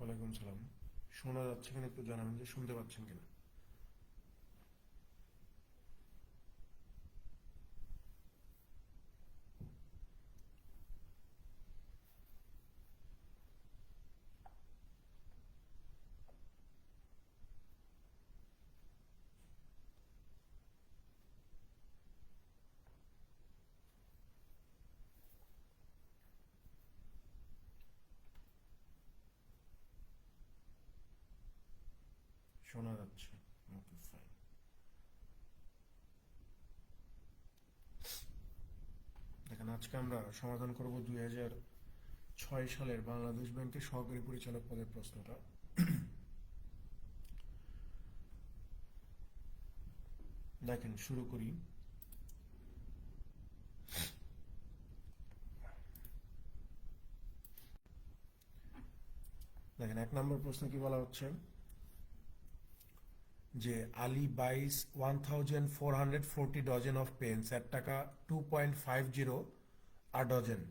ওয়ালাইকুম সালাম। শোনা যাচ্ছে কিনা একটু জানাবেন, যে শুনতে পাচ্ছেন কিনা। শোনা যাচ্ছে। ওকে, ফাইন। দেখেন, আজকে আমরা সমাধান করব 2006 সালের বাংলাদেশ ব্যাংকের সহকারী পরিচালক পদের প্রশ্নটা। দেখেন, শুরু করি। দেখেন, 1 নম্বর প্রশ্ন কি বলা হচ্ছে, যে আলী বাইস 1440 ডজন অফ পেন্স এর টাকা 2.50 a dozen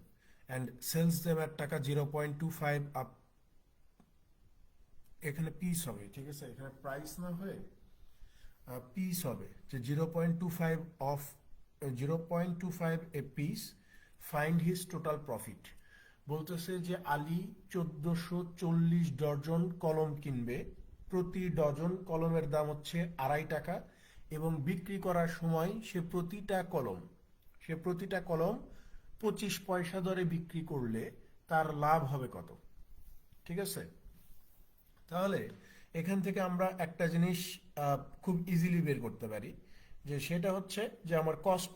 and sells them at টাকা 0.25 up। এখানে পিস হবে, ঠিক আছে, এখানে প্রাইস না হয়ে পিস হবে, যে 0.25 of 0.25 a piece, find his total profit. বলতেছে যে আলী 1440 ডজন কলম কিনবে, প্রতি ডজন কলমের দাম হচ্ছে 2.5 টাকা, এবং বিক্রি করার সময় সে প্রতিটা কলম 25 পয়সা দরে বিক্রি করলে তার লাভ হবে কত। ঠিক আছে, তাহলে এখান থেকে আমরা একটা জিনিস খুব ইজিলি বের করতে পারি, যে সেটা হচ্ছে যে আমার কস্ট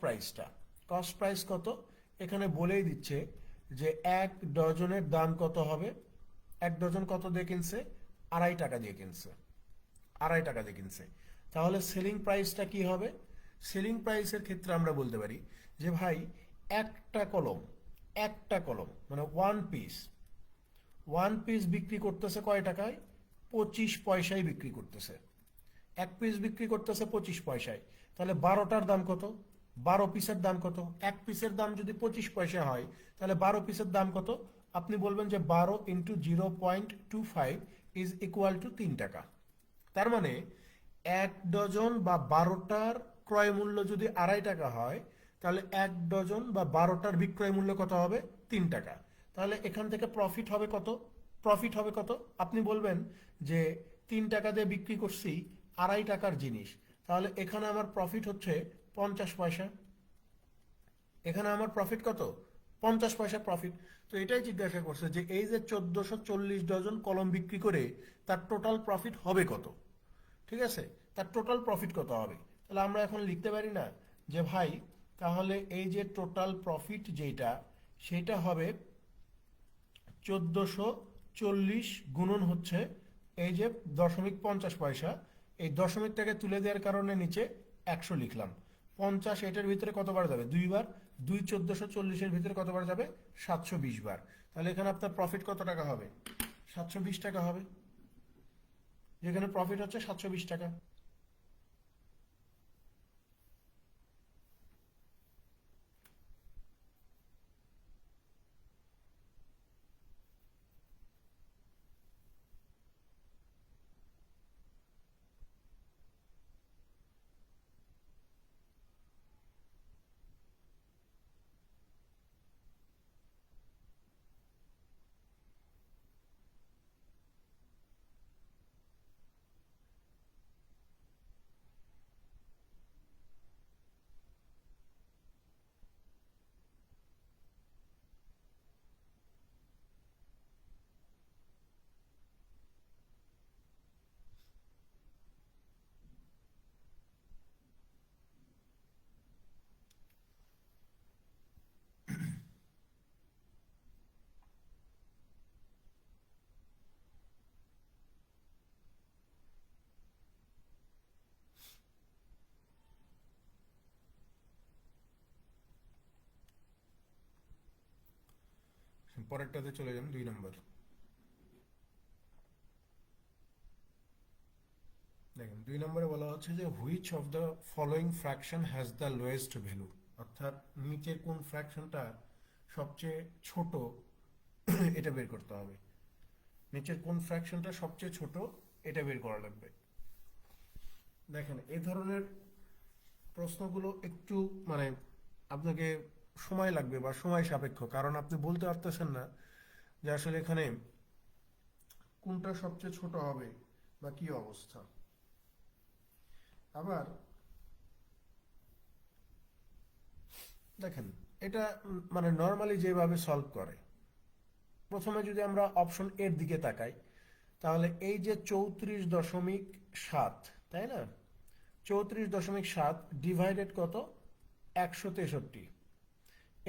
প্রাইস কত। এখানে বলেই দিচ্ছে যে 1 ডজনের দাম কত হবে। 1 ডজন কত দিয়ে কিনছে? 2.5 টাকা দিয়ে কিনছে। 2.5 টাকা দিয়ে কিনছে। তাহলে সেলিং প্রাইসটা কি হবে? সেলিং প্রাইসের ক্ষেত্রে আমরা বলতে পারি যে ভাই, একটা কলম একটা কলম মানে ওয়ান পিস বিক্রি করতেছে কয় টাকায়? 25 পয়সায় বিক্রি করতেছে। 1 পিস বিক্রি করতেছে 25 পয়সায়। তাহলে 12টার দাম কত? 12 পিসের দাম কত? 1 পিসের দাম যদি 25 পয়সা হয়, তাহলে 12 পিসের দাম কত? আপনি বলবেন যে 12 × 0.25 ইজ ইকুয়াল টু 3 টাকা। তার মানে 1 ডজন বা 12টার ক্রয় মূল্য যদি 2.5 টাকা হয়, তাহলে 1 ডজন বা 12টার বিক্রয় মূল্য কত হবে? 3 টাকা। তাহলে এখান থেকে প্রফিট হবে কত? আপনি বলবেন যে 3 টাকা দিয়ে বিক্রি করছি 2.5 টাকার জিনিস, তাহলে এখানে আমার প্রফিট হচ্ছে 50 পয়সা। এখানে আমার প্রফিট কত? 50 পয়সা প্রফিট। তো এটাই জিজ্ঞাসা করছে যে এই যে 1440 ডজন কলম বিক্রি করে তার টোটাল প্রফিট হবে কত। ঠিক আছে, তার টোটাল প্রফিট কত হবে। তাহলে আমরা এখন লিখতে পারি না যে ভাই, তাহলে এই যে টোটাল প্রফিট যেটা, সেটা হবে 1440 গুণন হচ্ছে এই যে 0.50 পয়সা। এই দশমিকটাকে তুলে দেওয়ার কারণে নিচে 100 লিখলাম। 50 এটার ভিতরে কতবার যাবে? 2 বার। 1440-এর ভিতরে কতবার যাবে? 720 বার। তাহলে এখানে আপনার প্রফিট কত টাকা হবে? 720 টাকা হবে। যেখানে প্রফিট হচ্ছে 720 টাকা। পরেরটাতে চলে যান, 2 নম্বর। দেখেন, 2 নম্বরে বলা হচ্ছে যে which of the following fraction has the lowest value. অর্থাৎ নিচের কোন ফ্র্যাকশনটা সবচেয়ে ছোট, এটা বের করতে হবে। নিচের কোন ফ্র্যাকশনটা সবচেয়ে ছোট এটা বের করা লাগবে। দেখেন এই ধরনের প্রশ্নগুলো একটু মানে আপনাকে সময় লাগবে বা সময় সাপেক্ষ, কারণ আপনি বলতে পারতেছেন না যে আসলে এখানে কোনটা সবচেয়ে ছোট হবে বা কি অবস্থা। আবার দেখেন এটা মানে নর্মালি যেভাবে সলভ করে, প্রথমে যদি আমরা অপশন এর দিকে তাকাই, তাহলে এই যে 34.7, তাই না, 34.7 ডিভাইডেড কত, 163,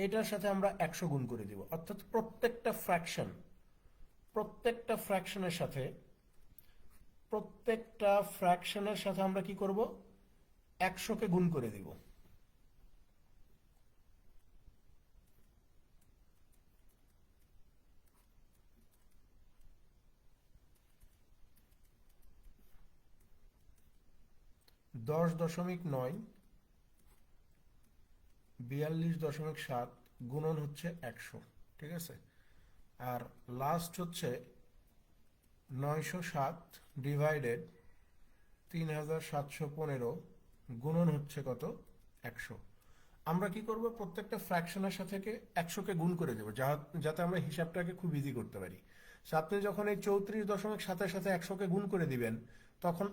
এটার সাথে আমরা 100 গুণ করে দিব, অর্থাৎ প্রত্যেকটা ফ্র্যাকশনের সাথে আমরা কি করব, 100কে গুণ করে দিব। দশ দশমিক নয় 42.7 গুণন হচ্ছে 100, ঠিক আছে। আর লাস্ট হচ্ছে 907 ডিভাইডেড 3715 গুণন হচ্ছে কত, 100। আমরা কি করব, প্রত্যেকটা ফ্র্যাকশনের সাথে 100কে গুণ করে দেবো, যাতে আমরা হিসাবটাকে খুব ইজি করতে পারি। আপনি যখন এই 34.7-এর সাথে 100কে গুণ করে দিবেন, তখন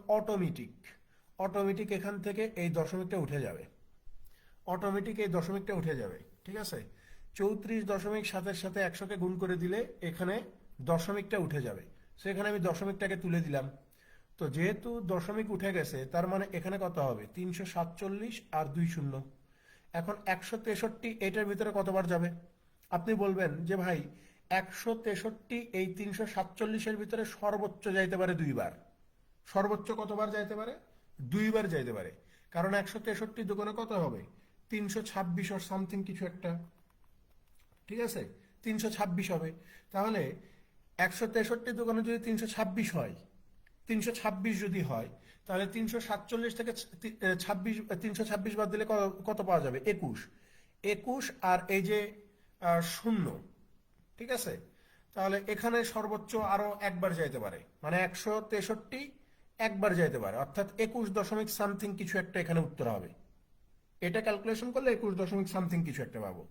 অটোমেটিক এখান থেকে এই দশমিকটা উঠে যাবে, ঠিক আছে। 34.7-এর সাথে 100কে গুণ করে দিলে এখানে দশমিকটা উঠে যাবে, সেখানে আমি দশমিকটাকে তুলে দিলাম। তো যেহেতু দশমিক উঠে গেছে, তার মানে এখানে কত হবে, 347 আর 2 শূন্য। এখন 163 এটার ভিতরে কতবার যাবে, আপনি বলবেন যে ভাই 163 এই 347-এর ভিতরে সর্বোচ্চ যাইতে পারে দুইবার। সর্বোচ্চ কতবার যাইতে পারে, দুইবার যাইতে পারে, কারণ 163 দোকানে কত হবে, 326 আর সামথিং কিছু একটা, ঠিক আছে, 326 হবে। তাহলে 163 দোকানে যদি 326 হয়, 326 যদি হয়, তাহলে 347 থেকে 326 বাদ দিলে কত পাওয়া যাবে, 21 আর এই যে শূন্য, ঠিক আছে। তাহলে এখানে সর্বোচ্চ আরো একবার যাইতে পারে, মানে 163 একবার যাইতে পারে, অর্থাৎ 21 দশমিক সামথিং কিছু একটা এখানে উত্তর হবে। এটা ক্যালকুলেশন করলে 21 দশমিক সামথিং কিছু একটা পাবো।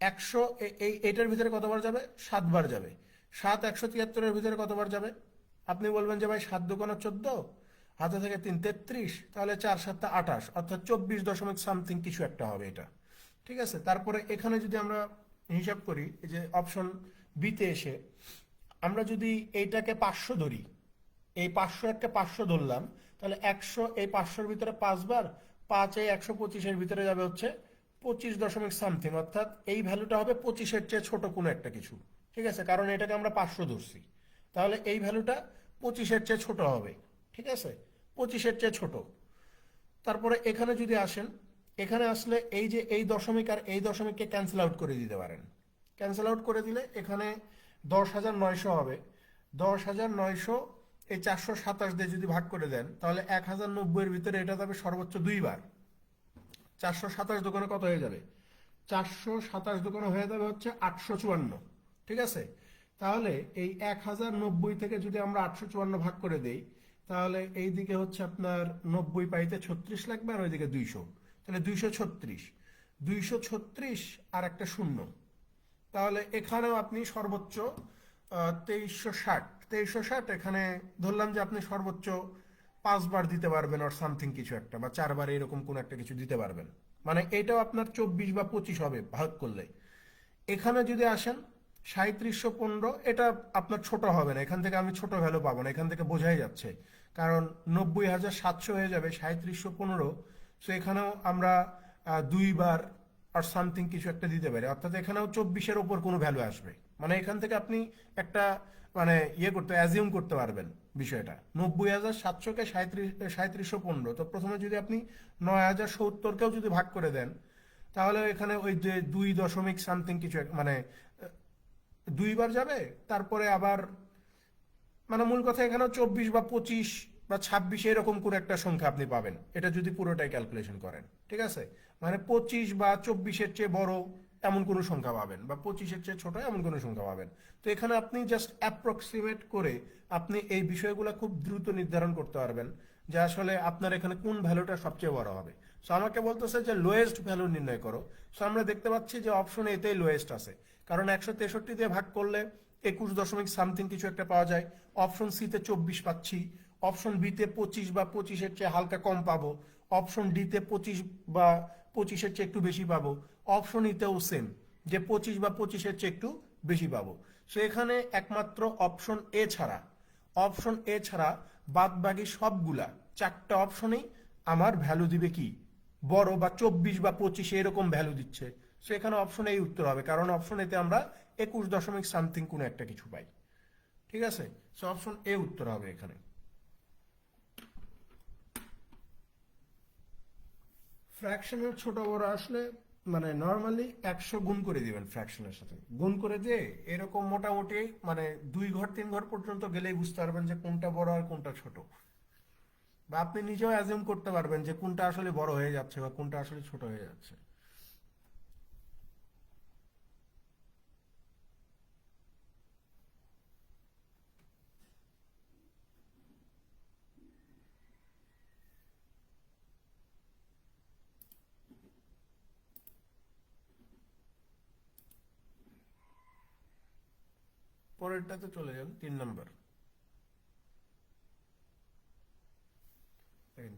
100 এটার ভিতরে কতবার যাবে, 7বার যাবে। 7 173-এর ভিতরে কতবার যাবে, আপনি বলবেন যে ভাই 7 দোকানে 14, হাতে থেকে 3 33, তাহলে 4 7 28, অর্থাৎ 24 দশমিক সামথিং কিছু একটা হবে এটা, ঠিক আছে। তারপরে এখানে যদি আমরা হিসাব করি, এই যে অপশন বিতে এসে আমরা যদি এইটাকে 500 ধরি, এই 501কে 500 ধরলাম, তাহলে 100 এই 500-এর ভিতরে 5বার, 5 এই 125-এর ভিতরে যাবে হচ্ছে 25 দশমিক সামথিং, অর্থাৎ এই ভ্যালুটা হবে 25-এর চেয়ে ছোট কোনো একটা কিছু, ঠিক আছে, কারণ এটাকে আমরা 500 ধরছি। তাহলে এই ভ্যালুটা 25-এর চেয়ে ছোট হবে, ঠিক আছে, 25-এর চেয়ে ছোট। তারপরে এখানে যদি আসেন, এখানে আসলে এই যে এই দশমিক আর এই দশমিককে ক্যান্সেল আউট করে দিতে পারেন। ক্যান্সেল আউট করে দিলে এখানে 10,900 হবে। 10,900 এই 427 দিয়ে যদি ভাগ করে দেন, তাহলে 1090-এর ভিতরে এটা যাবে সর্বোচ্চ দুইবার। 427 দোকানে কত হয়ে যাবে, 427 দোকানে হয়ে যাবে হচ্ছে 854, ঠিক আছে। তাহলে এই 1090 থেকে যদি আমরা 854 ভাগ করে দেই, তাহলে এই দিকে হচ্ছে আপনার 90 পাইতে 36 লাগবে, আর ওইদিকে 200, তাহলে 236 আর একটা শূন্য। তাহলে এখানেও আপনি সর্বোচ্চ 2360 এখানে ধরলাম যে আপনি সর্বোচ্চ 5বার দিতে পারবেন, আর সামথিং কিছু একটা, বা 4বার এরকম কোন একটা কিছু দিতে পারবেন, মানে এটাও আপনার 24 বা 25 হবে ভাগ করলে। এখানে যদি আসেন 3715, এটা আপনার ছোট হবে না, এখান থেকে আমি ছোট ভ্যালু পাবো না, এখান থেকে বোঝাই যাচ্ছে, কারণ 90,700 হয়ে যাবে 3715। সো এখানেও আমরা দুইবার আর সামথিং কিছু একটা দিতে পারি, অর্থাৎ এখানেও 24-এর ওপর কোনো ভ্যালু আসবে, মানে এখান থেকে আপনি একটা মানে অ্যাজিউম করতে পারবেন বিষয়টা। 90,700-কে 3715, তো প্রথমে যদি আপনি 9,070-কেও যদি ভাগ করে দেন, তাহলে এখানে ওই যে 2 দশমিক সামথিং কিছু মানে দুইবার যাবে। তারপরে আবার মানে মূল কথা এখানে 24 বা 25 বা 26 এরকম কোন একটা সংখ্যা আপনি পাবেন, এটা যদি পুরোটাই ক্যালকুলেশন করেন, ঠিক আছে। মানে 25 বা 24-এর চেয়ে বড় এমন কোনো সংখ্যা পাবেন, বা 25-এর চেয়ে ছোট এমন কোনো সংখ্যা পাবেন। তো এখানে আপনি জাস্ট অ্যাপ্রক্সিমেট করে আপনি এই বিষয়গুলো খুব দ্রুত নির্ধারণ করতে পারবেন যে আসলে আপনার এখানে কোন ভ্যালুটা সবচেয়ে বড় হবে। সো আমাকে বলতেছে যে লোয়েস্ট ভ্যালু নির্ণয় করো। সো আমরা দেখতে পাচ্ছি যে অপশন এতেই লোয়েস্ট আছে, কারণ 163 দিয়ে ভাগ করলে 21 দশমিক সামথিং কিছু একটা পাওয়া যায়। অপশন সিতে 24 পাচ্ছি, অপশন বিতে 25 বা 25-এর চেয়ে হালকা কম পাবো, অপশন ডিতে 25 বা 25-এর চেয়ে একটু বেশি পাবো, অপশন ইতেও সেম, যে 25 বা 25-এর চেয়ে একটু বেশি পাবো। সো এখানে একমাত্র অপশন এ ছাড়া বাদ বাকি সবগুলা 4টা অপশনেই আমার ভ্যালু দিবে কি বড়, বা 24 বা 25 এরকম ভ্যালু দিচ্ছে। সো এখানে অপশন এই উত্তর হবে, কারণ অপশন এতে আমরা 21 দশমিক সামথিং কোনো একটা কিছু পাই। ঠিক আছে, সো অপশন এ উত্তর হবে এখানে। ফ্র্যাকশনের ছোট বড় আসলে মানে নর্মালি 100 গুণ করে দিবেন, ফ্র্যাকশনের সাথে গুণ করে দিয়ে এরকম মোটামুটি মানে 2 ঘর 3 ঘর পর্যন্ত গেলেই বুঝতে পারবেন যে কোনটা বড় আর কোনটা ছোট, বা আপনি নিজেও অ্যাজিউম করতে পারবেন যে কোনটা আসলে বড় হয়ে যাচ্ছে বা কোনটা আসলে ছোট হয়ে যাচ্ছে। পরেরটাতে চলে যান, 3 নম্বর।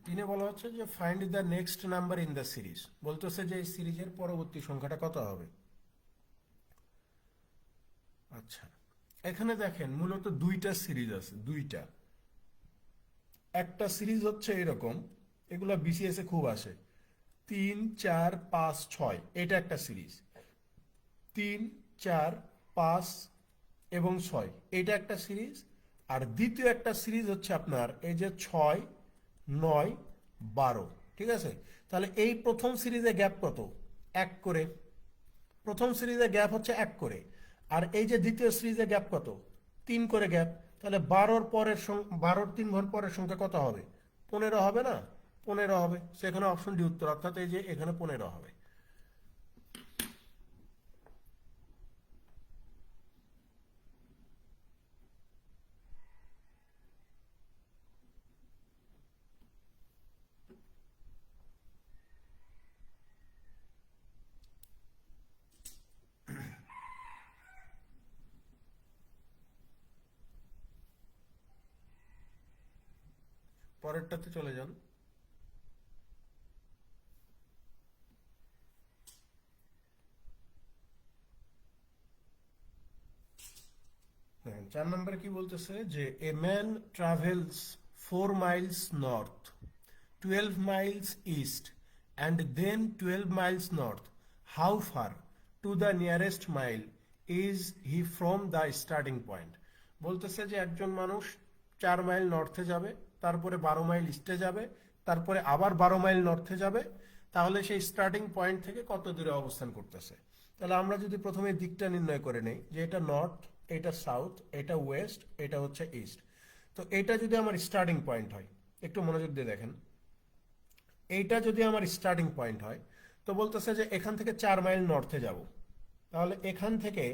তিনে বলা হচ্ছে যে find the next number in the series, বলতেছে যে এই সিরিজের পরবর্তী সংখ্যাটা কত হবে। আচ্ছা, এখানে দেখেন মূলত 2টা সিরিজ আছে, 2টা। একটা সিরিজ হচ্ছে এরকম, এগুলা বিসিএস এ খুব আসে, 3 4 5 6, এটা একটা সিরিজ। 3 4 5 এবং 6, এটা একটা সিরিজ। আর দ্বিতীয় একটা সিরিজ হচ্ছে আপনার এই যে 6 9 12। ঠিক আছে, তাহলে এই প্রথম সিরিজে গ্যাপ কত, 1 করে। প্রথম সিরিজে গ্যাপ হচ্ছে 1 করে। আর এই যে দ্বিতীয় সিরিজে গ্যাপ কত, 3 করে গ্যাপ। তাহলে 12-র 3 ঘর পরের সংখ্যা কত হবে, 15 হবে না, 15 হবে। সেখানে অপশন ডি উত্তর, অর্থাৎ এই যে এখানে 15 হবে। পরেরটাতে চলে যান। হ্যাঁ, 4 নম্বরে কি বলতেছে যে a man travels 4 miles north, 12 miles east and then 12 miles north, how far to the nearest mile is he from the starting point. বলতেছে যে একজন মানুষ 4 মাইল নর্থে যাবে, তারপরে 12 মাইল ইস্টে যাবে, তারপরে আবার 12 মাইল নর্থে যাবে, তাহলে সেই স্টার্টিং পয়েন্ট থেকে কত দূরে অবস্থান করতেছে। তাহলে আমরা যদি প্রথমে দিকটা নির্ণয় করে নেই যে এটা নর্থ, এটা সাউথ, এটা ওয়েস্ট, এটা হচ্ছে ইস্ট। তো এটা যদি আমার স্টার্টিং পয়েন্ট হয়, একটু মনোযোগ দিয়ে দেখেন, এইটা যদি আমার স্টার্টিং পয়েন্ট হয়, তো বলতেছে যে এখান থেকে 4 মাইল নর্থে যাব। তাহলে এখান থেকে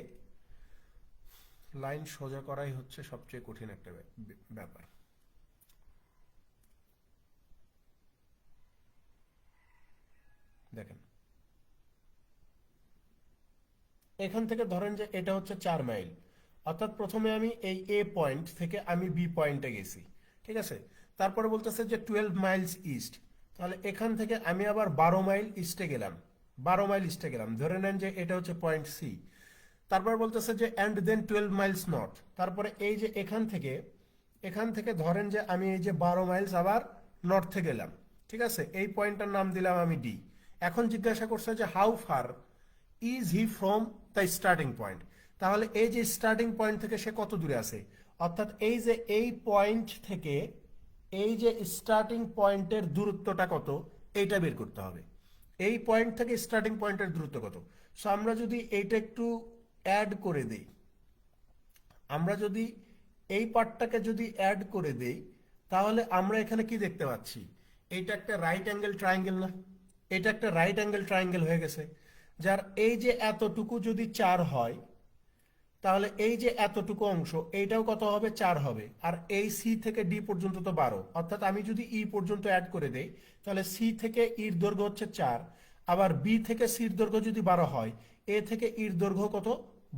লাইন সোজা করাই হচ্ছে সবচেয়ে কঠিন একটা ব্যাপার। দেখেন, এখান থেকে ধরেন যে এটা হচ্ছে 4 মাইল, অর্থাৎ প্রথমে আমি এই এ পয়েন্ট থেকে আমি বি পয়েন্টে গেছি। ঠিক আছে, তারপরে বলতেছে যে 12 মাইলস ইস্ট, তাহলে এখান থেকে আমি আবার 12 মাইল ইস্টে গেলাম, 12 মাইল ইস্টে গেলাম, ধরে নেন যে এটা হচ্ছে পয়েন্ট সি। তারপর বলতেছে যে অ্যান্ড দেন 12 মাইলস নর্থ, তারপরে এই যে এখান থেকে ধরেন যে আমি এই যে 12 মাইলস আবার নর্থে গেলাম। ঠিক আছে, এই পয়েন্টটার নাম দিলাম আমি ডি। এখন জিজ্ঞাসা করছে যে how far is he from the starting point, তাহলে এই যে স্টার্টিং পয়েন্ট থেকে সে কত দূরে আছে, অর্থাৎ এই যে এই পয়েন্ট থেকে এই যে স্টার্টিং পয়েন্টের দূরত্বটা কত, এইটা বের করতে হবে। এই পয়েন্ট থেকে স্টার্টিং পয়েন্টের দূরত্ব কত। সো আমরা যদি এইটা একটু অ্যাড করে দেই, আমরা যদি এই পার্টটাকে যদি অ্যাড করে দেই, তাহলে আমরা এখানে কি দেখতে পাচ্ছি, এটা একটা রাইট অ্যাঙ্গেল ট্রায়াঙ্গেল না, এটা একটা রাইট অ্যাঙ্গেল ট্রায়াঙ্গেল হয়ে গেছে। যার এই যে এতটুকু যদি 4 হয়, তাহলে এই যে এতটুকু অংশ এইটাও কত হবে? 4 হবে। আর এই সি থেকে ডি পর্যন্ত তো 12, অর্থাৎ আমি যদি ই পর্যন্ত অ্যাড করে দেই, তাহলে সি থেকে ইর দৈর্ঘ্য হচ্ছে 4, আবার বি থেকে সির দৈর্ঘ্য যদি 12 হয়, এ থেকে ইর দৈর্ঘ্য কত?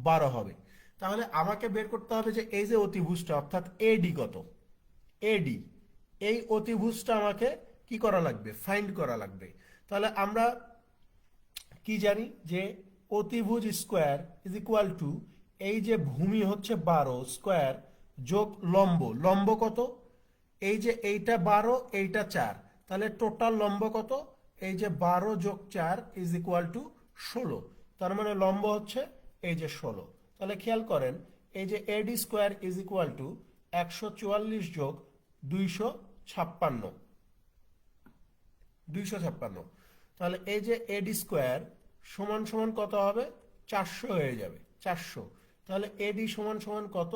12 হবে। তাহলে আমাকে বের করতে হবে যে এই যে অতিভুজটা, অর্থাৎ এডি কত, এডি, এই অতিভুজটা আমাকে কি করা লাগবে? ফাইন্ড করা লাগবে। তাহলে আমরা কি জানি যে অতিভুজ স্কোয়ার ইজ ইকুয়াল টু, এই যে ভূমি হচ্ছে 12 স্কোয়ার যোগ লম্ব, লম্ব কত? এই যে এইটা 12, এইটা 4, তাহলে টোটাল লম্ব কত? এই যে 12 যোগ 4 ইজ ইকুয়াল টু 16, তার মানে লম্ব হচ্ছে এই যে 16। তাহলে খেয়াল করেন, এই যে এডি স্কোয়ার ইজ ইকুয়াল টু 144 যোগ 256, 256। তাহলে এই যে এডি স্কোয়ার সমান সমান কত হবে? 400 হয়ে যাবে, 400। তাহলে এডি সমান সমান কত?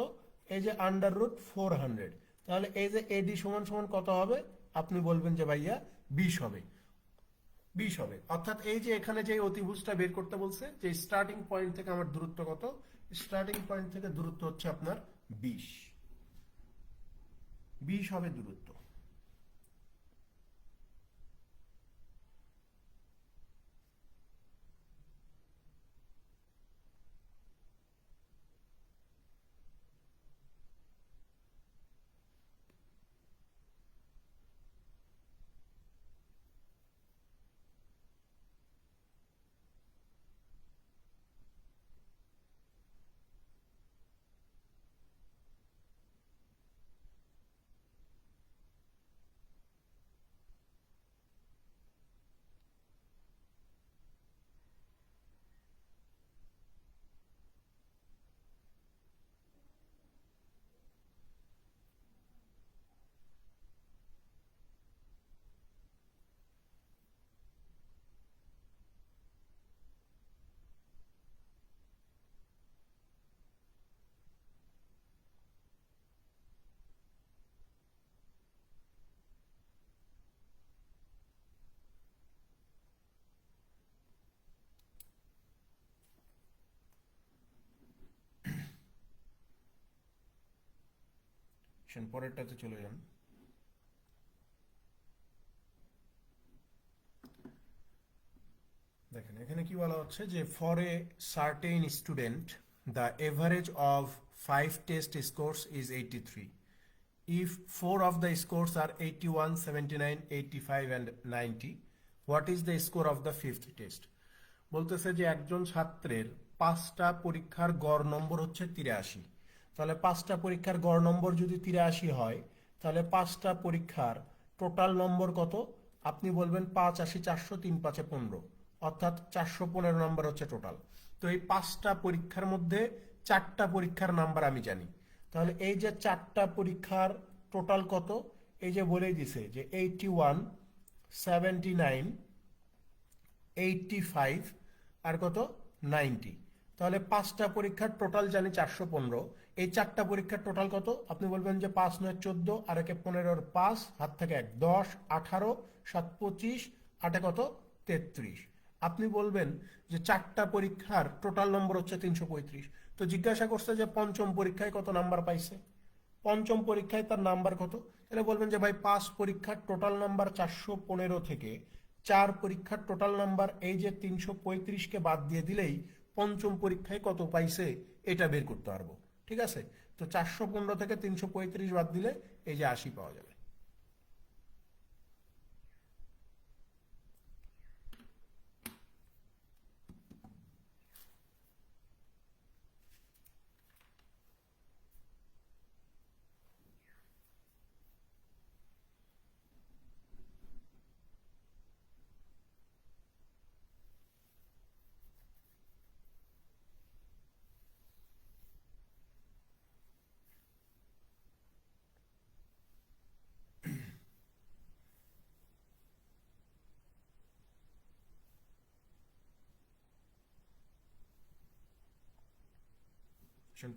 এই যে আন্ডার রুট 400। তাহলে এই যে এডি সমান সমান কত হবে? আপনি বলবেন যে ভাইয়া 20 হবে, 20 হবে। অর্থাৎ এই যে এখানে যে অতিভুজটা বের করতে বলছে, যে স্টার্টিং পয়েন্ট থেকে আমার দূরত্ব কত, স্টার্টিং পয়েন্ট থেকে দূরত্ব হচ্ছে আপনার 20, 20 হবে দূরত্ব। পরেরটাতে চলে যান। দেখেন এখানে কি বলা হচ্ছে যে for a certain student the average of 5 test scores is 83, if 4 of the scores are 81, 79, 85 and 90, what is the score of the fifth test? বলতেছে যে একজন ছাত্রের 5টা পরীক্ষার গড় নম্বর হচ্ছে 83। তাহলে 5টা পরীক্ষার গড় নম্বর যদি 83 হয়, তাহলে 5টা পরীক্ষার টোটাল নম্বর কত? আপনি বলবেন 5 80 400, 3 5 15, অর্থাৎ 415 নম্বর হচ্ছে টোটাল। তো এই 5টা পরীক্ষার মধ্যে 4টা পরীক্ষার নাম্বার আমি জানি। তাহলে এই যে 4টা পরীক্ষার টোটাল কত? এই যে বলেই দিছে যে 81, 79, 85 আর কত? 90। তাহলে 5টা পরীক্ষার টোটাল জানি 415। এই 4টা পরীক্ষার টোটাল কত? আপনি বলবেন যে 5 9 14, আর একে 15 5, হাত থেকে 1 10, 18 7 25, 8 কত? 33। আপনি বলবেন যে 4টা পরীক্ষার টোটাল নম্বর হচ্ছে 335। তো জিজ্ঞাসা করছে যে পঞ্চম পরীক্ষায় কত নাম্বার পাইছে, পঞ্চম পরীক্ষায় তার নাম্বার কত? তাহলে বলবেন যে ভাই 5 পরীক্ষার টোটাল নাম্বার 415 থেকে 4 পরীক্ষার টোটাল নাম্বার এই যে 335কে বাদ দিয়ে দিলেই পঞ্চম পরীক্ষায় কত পাইছে এটা বের করতে পারবো। ঠিক আছে? তো 415 থেকে 335 বাদ দিলে এই যে 80 পাওয়া যাবে।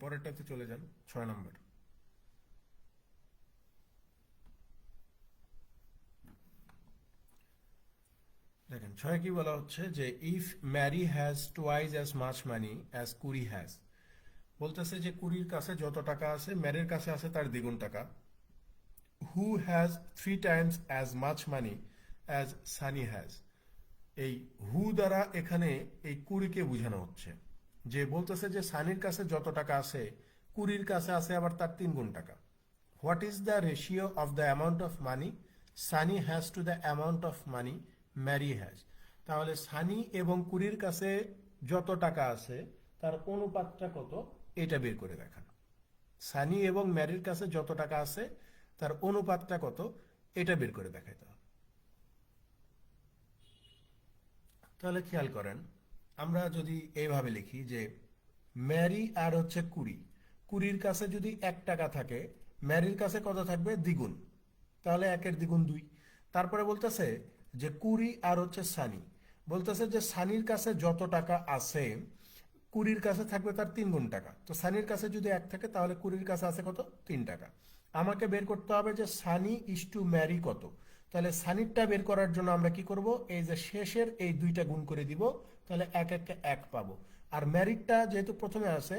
পরেরটাতে চলে যান, 6 নম্বর। দেখেন ছয় কি বলা হচ্ছে যে if Mary has twice as much money as Curie has, বলতেছে যে কুরির কাছে যত টাকা আছে ম্যারির কাছে আছে তার দ্বিগুণ টাকা। Who has three Times as much money as Sunny has, এই হু দ্বারা এখানে এই কুড়িকে বোঝানো হচ্ছে, যে বলতেছে যে সানির কাছে যত টাকা আছে কুড়ির কাছে আছে আবার তার 3 গুণ টাকা। What is the ratio of the amount of money Sunny has to the amount of money Mary has? তাহলে সানি এবং কুড়ির কাছে যত টাকা আছে তার অনুপাতটা কত, এটা বের করে দেখান। সানি এবং ম্যারির কাছে যত টাকা আছে তার অনুপাতটা কত, এটা বের করে দেখাইতে হবে। তাহলে খেয়াল করেন, আমরা যদি এইভাবে লিখি যে ম্যারি আর হচ্ছে কুড়ি, কুড়ির কাছে যদি 1 টাকা থাকে ম্যারির কাছে কত থাকবে, দ্বিগুণ, তাহলে 1-এর দ্বিগুণ 2। তারপরে বলতেছে যে কুড়ি আর হচ্ছে সানি, বলতেছে যে সানির কাছে যত টাকা আছে কুড়ির কাছে থাকবে তার 3 গুণ টাকা। তো সানির কাছে যদি 1 থাকে তাহলে কুড়ির কাছে আছে কত, 3 টাকা। আমাকে বের করতে হবে যে সানি ইস টু ম্যারি কত। তাহলে সানিরটা বের করার জন্য আমরা কি করব, এই যে শেষের এই 2টা গুণ করে দিব, তাহলে 1-1-1 পাবো। আর ম্যারিটটা যেহেতু প্রথমে আছে,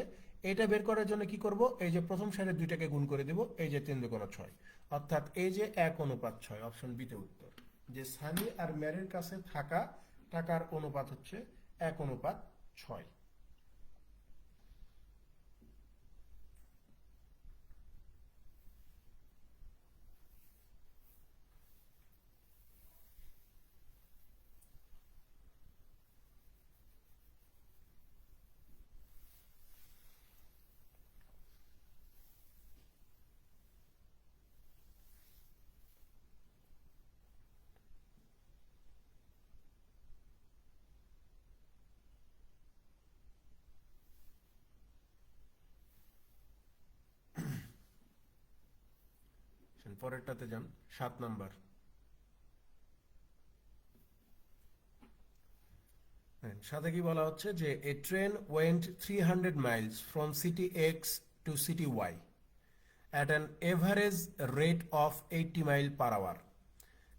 এটা বের করার জন্য কি করব, এই যে প্রথম সারির 2টাকে গুণ করে দিব, এই যে 3-2-6, অর্থাৎ এই যে 1:6। অপশন বিতে উত্তর, যে সানি আর ম্যারির কাছে থাকা টাকার অনুপাত হচ্ছে 1:6। পরেরটাতে যান, 7 নাম্বার। সাথে কি বলা হচ্ছে যে a train went 300 miles from city X to city Y at an average rate of 80 mile per hour.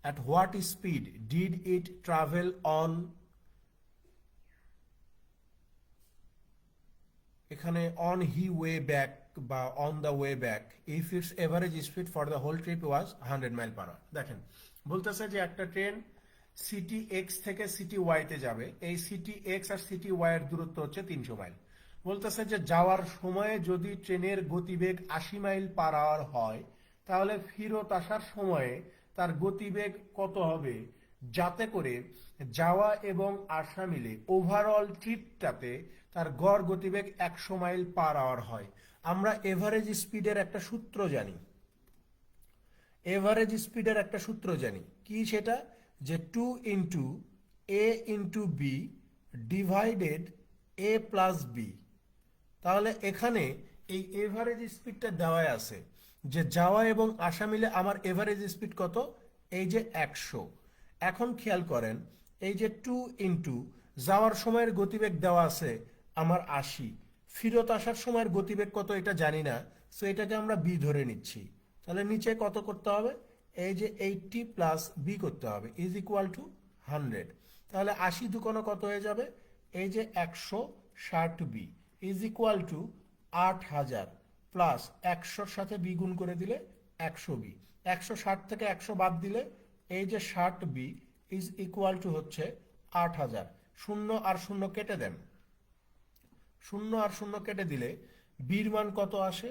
At what speed did it travel on? এখানে on he way back বা on the way back if its average speed for the whole trip was 100 mile per hour. দেখেন বলতেছে যে একটা train city x থেকে city Y তে যাবে, এই সিটি এক্স আর সিটি ওয়াই এর দূরত্ব হচ্ছে 300 মাইল। বলতেছে যে যাওয়ার সময়ে যদি ট্রেনের গতিবেগ 80 মাইল পার আওয়ার হয়, তাহলে ফেরত আসার সময়ে তার গতিবেগ কত হবে, যাতে করে যাওয়া এবং আসা মিলে ওভারঅল ট্রিপটাতে তার গড় গতিবেগ 100 মাইল পার আওয়ার হয়। আমরা এভারেজ স্পিডের একটা সূত্র জানি, এভারেজ স্পিডের একটা সূত্র জানি কি, সেটা যে 2 × a × b divided a plus b. তাহলে এখানে এই এভারেজ স্পিডটা দেওয়াই আছে, যে যাওয়া এবং আসা মিলে আমার এভারেজ স্পিড কত, এই যে 100। এখন খেয়াল করেন, এই যে 2 যাওয়ার সময়ের গতিবেগ দেওয়া আছে আমার 80, ফেরত আসার সময়ের গতিবেগ কত এটা জানি না, সো এটাকে আমরা বি ধরে নিচ্ছি। তাহলে নিচে কত করতে হবে, এই যে 80 প্লাস বি করতে হবে ইজ ইকুয়াল টু 100। তাহলে 80 কত হয়ে যাবে, এই যে 160 b is equal to 8000 plus 100-র সাথে বি গুণ করে দিলে 100 বি, 160 থেকে 100 বাদ দিলে এই যে 60 বি ইজ ইকুয়াল টু হচ্ছে 8000। শূন্য আর শূন্য কেটে দেন, শূন্য আর শূন্য কেটে দিলে বির মান কত আসে,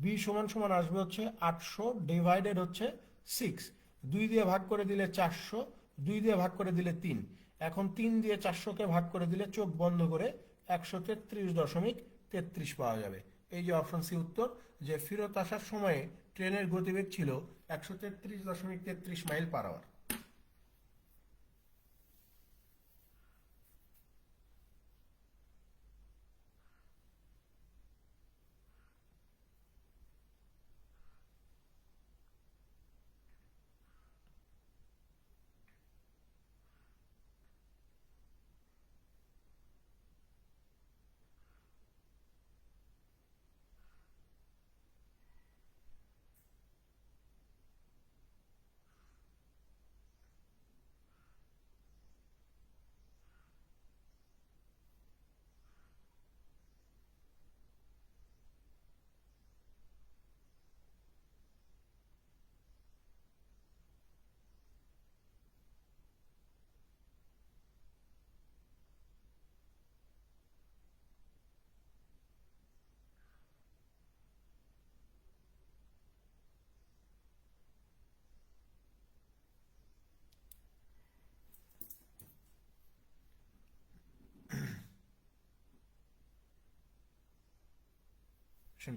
বি সমান সমান আসবে হচ্ছে 800 ডিভাইডেড হচ্ছে 6, 2 দিয়ে ভাগ করে দিলে 400, 2 দিয়ে ভাগ করে দিলে 3, এখন 3 দিয়ে 400-কে ভাগ করে দিলে চোখ বন্ধ করে 133.33 পাওয়া যাবে। এই যে অপশন সি উত্তর, যে ফেরত আসার সময়ে ট্রেনের গতিবেগ ছিল 133.33 মাইল পার আওয়ার।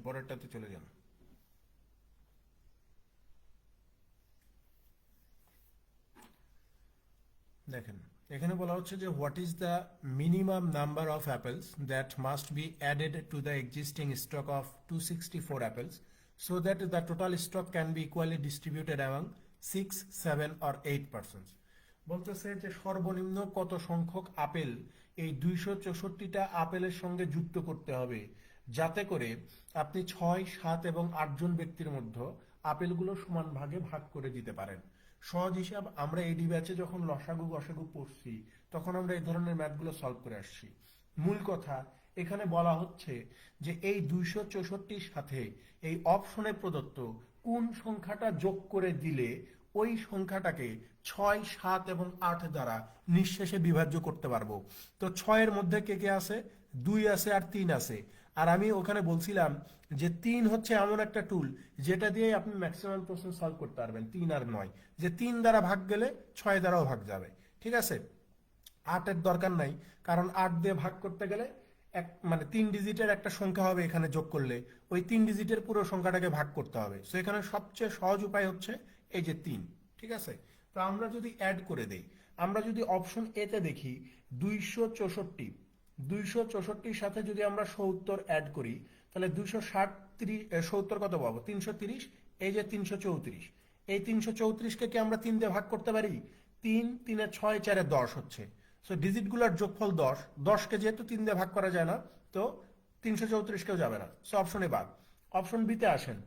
পরেরটাতে চলে যান। দেখেন এখানে বলা হচ্ছে যে what is the minimum number of apples that must be added to the existing stock of 264 apples so that the total stock can be equally distributed among 6, 7 or 8 persons. বলতেছে যে সর্বনিম্ন কত সংখ্যক আপেল এই 264টা আপেলের সঙ্গে যুক্ত করতে হবে যাতে করে আপনি 6, 7 এবং 8 জন ব্যক্তির মধ্যে আপেলগুলো সমান ভাগে ভাগ করে দিতে পারেন। সহজ হিসাব আমরা এডি ব্যাচে যখন লসাগু গসাগু পড়ছি তখন আমরা এই ধরনের ম্যাথগুলো সলভ করে আসছি। মূল কথা এখানে বলা হচ্ছে যে এই 264র সাথে এই অপশনে প্রদত্ত কোন সংখ্যাটা যোগ করে দিলে ওই সংখ্যাটাকে 6, 7 এবং 8 দ্বারা নিঃশেষে বিভাজ্য করতে পারবো। তো 6 মধ্যে কে কে আছে? 2 আছে আর 3 আছে। আর আমি ওখানে বলছিলাম যে 3 হচ্ছে এমন একটা টুল যেটা দিয়ে আপনি ম্যাক্সিমাম প্রশ্ন সলভ করতে পারবেন, 3 আর 9, যে 3 দ্বারা ভাগ গেলে 6 দ্বারাও ভাগ যাবে। ঠিক আছে, 8 এর দরকার নাই, কারণ 8 দিয়ে ভাগ করতে গেলে মানে 3 ডিজিটের একটা সংখ্যা হবে, এখানে যোগ করলে ওই 3 ডিজিটের পুরো সংখ্যাটাকে ভাগ করতে হবে। সো এখানে সবচেয়ে সহজ উপায় হচ্ছে এই যে 3। ঠিক আছে, তো আমরা যদি অ্যাড করে দেই, আমরা যদি অপশন এ তে দেখি 264 সাথে যদি আমরা 70 অ্যাড করি তাহলে 270 কত পাবো? 330। এই যে 334, এই 334কে কি আমরা 3 দিয়ে ভাগ করতে পারি? 3, 3 এ 6, 4 এ 10 হচ্ছে। সো ডিজিটগুলোর যোগফল 10, 10কে যেহেতু 3 দিয়ে ভাগ করা যায় না তো 334 কেও যাবে না। সো অপশন এ বাদ। অপশন বি তে আসেন,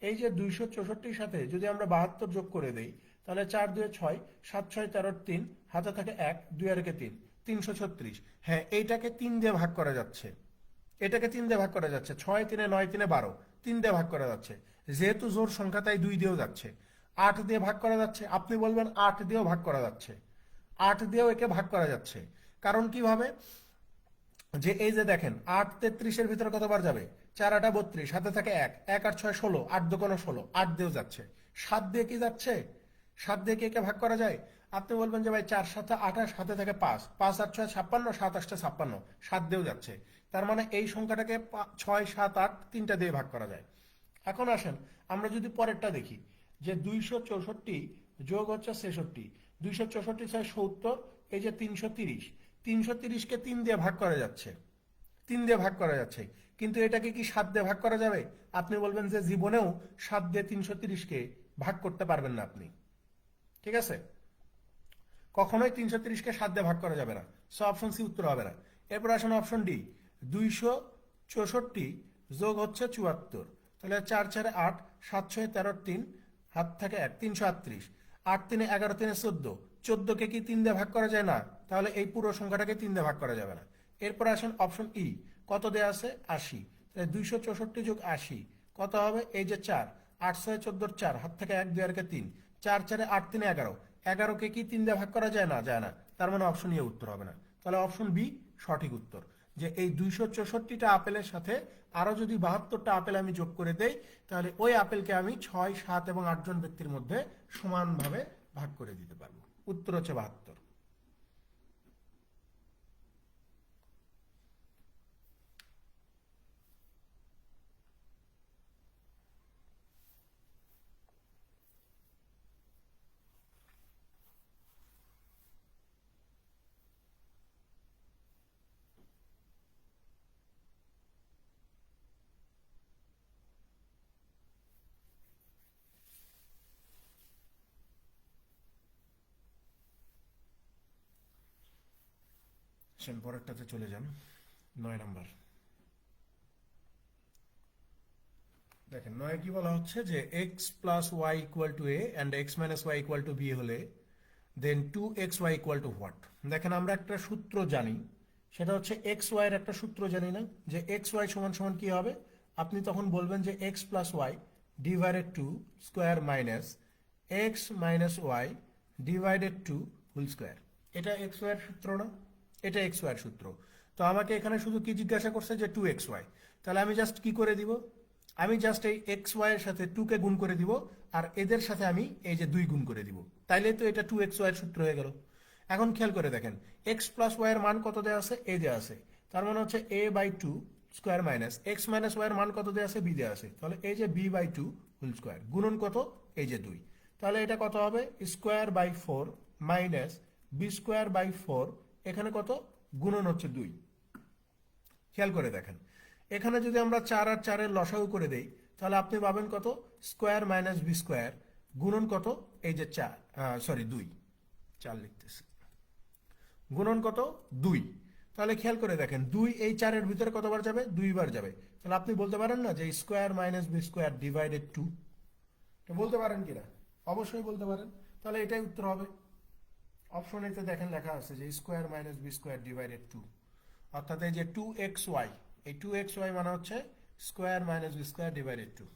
এই যে 264 সাথে যদি আমরা 72 যোগ করে দেই তাহলে 4 2 6, 7 6 13 3, হাতে থাকে 1, 2 আর 3, 336। হ্যাঁ, এইটাকে 3 দিয়ে ভাগ করা যাচ্ছে, এটাকে 3 দিয়ে ভাগ করা যাচ্ছে। 6 3 9 3 12, 3 দিয়ে ভাগ করা যাচ্ছে। যেহেতু জোর সংখ্যা তাই 2 দিয়েও যাচ্ছে। 8 দিয়ে ভাগ করা যাচ্ছে, আপনি বলবেন 8 দিয়েও ভাগ করা যাচ্ছে, 8 দিয়েও একে ভাগ করা যাচ্ছে। কারণ কিভাবে? যে এই যে দেখেন 8 33-এর ভিতরে কতবার যাবে? 4 8 32, হাতে থাকে 1, 1 8 6 16, 8 2 16, 8 দিয়েও যাচ্ছে। 7 দিয়ে কি যাচ্ছে? 7 দিয়ে কি একে ভাগ করা যায়? আপনি বলবেন যে ভাই 4 7 28, হাতে থাকে 5, 5 8 6 56, 7 8 56, 7 দিয়েও যাচ্ছে। তার মানে এই সংখ্যাটাকে 6 7 8 তিনটা দিয়ে ভাগ করা যায়। এখন আসেন আমরা যদি পরেরটা দেখি যে 264 যোগ হচ্ছে 66, 264 6 70, এই যে 330, 330কে 3 দিয়ে ভাগ করা যাচ্ছে, 3 দিয়ে ভাগ করা যাচ্ছে। কিন্তু এটাকে কি 7 দিয়ে ভাগ করা যাবে? আপনি বলবেন যে জীবনেও 7 দিয়ে 330কে ভাগ করতে পারবেন না আপনি। ঠিক আছে, কখনোই 330কে 7 দিয়ে ভাগ করা যাবে না। সো অপশন সি উত্তর হবে না। এরপর আসুন অপশন ডি, 264 যোগ হচ্ছে 74, তাহলে 4 4 8, 7 6 13 3, হাত থাকে 1, 338, 8 3 11 3 14, 14কে কি 3 দিয়ে ভাগ করা যায় না? তাহলে এই পুরো সংখ্যাটাকে 3 দিয়ে ভাগ করা যাবে না। এরপর আসেন অপশন ই, কত দেয়া আছে? 80, তাহলে 264 যোগ 80 কত হবে? এই যে 4, 8 6 14 4, হাত থেকে 1 2 আর 3, 4 4 8 3 11, 11কে কি 3 দিয়ে ভাগ করা যায় না? যায় না। তার মানে অপশন ই উত্তর হবে না। তাহলে অপশন বি সঠিক উত্তর, যে এই 264টা আপেলের সাথে আরো যদি 72টা আপেল আমি যোগ করে দেই তাহলে ওই আপেলকে আমি 6 7 এবং 8 জন ব্যক্তির মধ্যে সমানভাবে ভাগ করে দিতে পারবো। উত্তর হচ্ছে 72। পরেরটাতে চলে যান, 9 নাম্বার। দেখেন 9 কি বলা হচ্ছে যে x plus y equal to a and x minus y equal to b হলে then 2xy equal to what. দেখেন আমরা একটা সূত্র জানি, সেটা হচ্ছে এক্স ওয়াই এর একটা সূত্র জানি না, যে এক্স ওয়াই সমান সমান কি হবে? আপনি তখন বলবেন যে x plus y divided two square minus x minus y divided two whole square. এটা এক্স ওয়াই এর সূত্র না? এটা এক্স ওয়াই এর সূত্র। তো আমাকে এখানে শুধু কি জিজ্ঞাসা করছে? যে 2xy। তাহলে আমি জাস্ট কি করে দিব? আমি জাস্ট এই এক্স ওয়াই এর সাথে 2কে গুণ করে দিব, আর এদের সাথে আমি এই যে 2 গুণ করে দিব, তাইলে তো এটা 2xy এর সূত্র হয়ে গেল। এখন খেয়াল করে দেখেন এক্স প্লাস ওয়াই এর মান কত দেওয়া আছে? এ দেওয়া আছে, তার মানে হচ্ছে a/2 square minus x minus y এর মান কত দেওয়া আছে, বি দেওয়া আছে, তাহলে এই যে b by two whole square গুণন কত, এই যে 2, তাহলে এটা কত হবে square by 4 minus b square by 4, এখানে কত গুণন হচ্ছে 2। খেয়াল করে দেখেন, এখানে যদি আমরা 4 আর 4 এর লসাগু করে দেই তাহলে আপনি পাবেন কত, স্কোয়ার মাইনাস বি স্কোয়ার গুণন কত, এই যে 2, 4 লিখতেছি, গুণন কত 2। তাহলে খেয়াল করে দেখেন 2 এই 4 এর ভিতরে কতবার যাবে, 2 বার যাবে। তাহলে আপনি বলতে পারেন না যে square minus b square divided 2, এটা বলতে পারেন কিনা, অবশ্যই বলতে পারেন। তাহলে এটাই উত্তর হবে। অপশন এতে দেখেন লেখা আছে যে square minus b square divided 2, অর্থাৎ এই যে 2xy, এই 2xy মানে হচ্ছে square minus b square divided 2।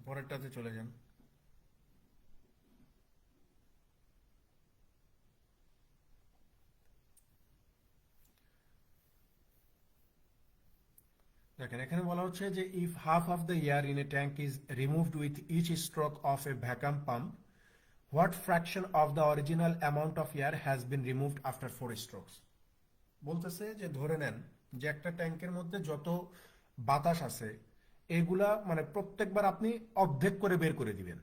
পরেরটাতে চলে যান। দেখেন এখানে বলা হচ্ছে যে if half of the air in a tank is removed with each stroke of a vacuum pump, what fraction of the original amount of air has been removed after 4 strokes. বলতেছে যে ধরে নেন যে একটা ট্যাঙ্কের মধ্যে যত বাতাস আছে এগুলা মানে প্রত্যেকবার আপনি অর্ধেক করে বের করে দিবেন,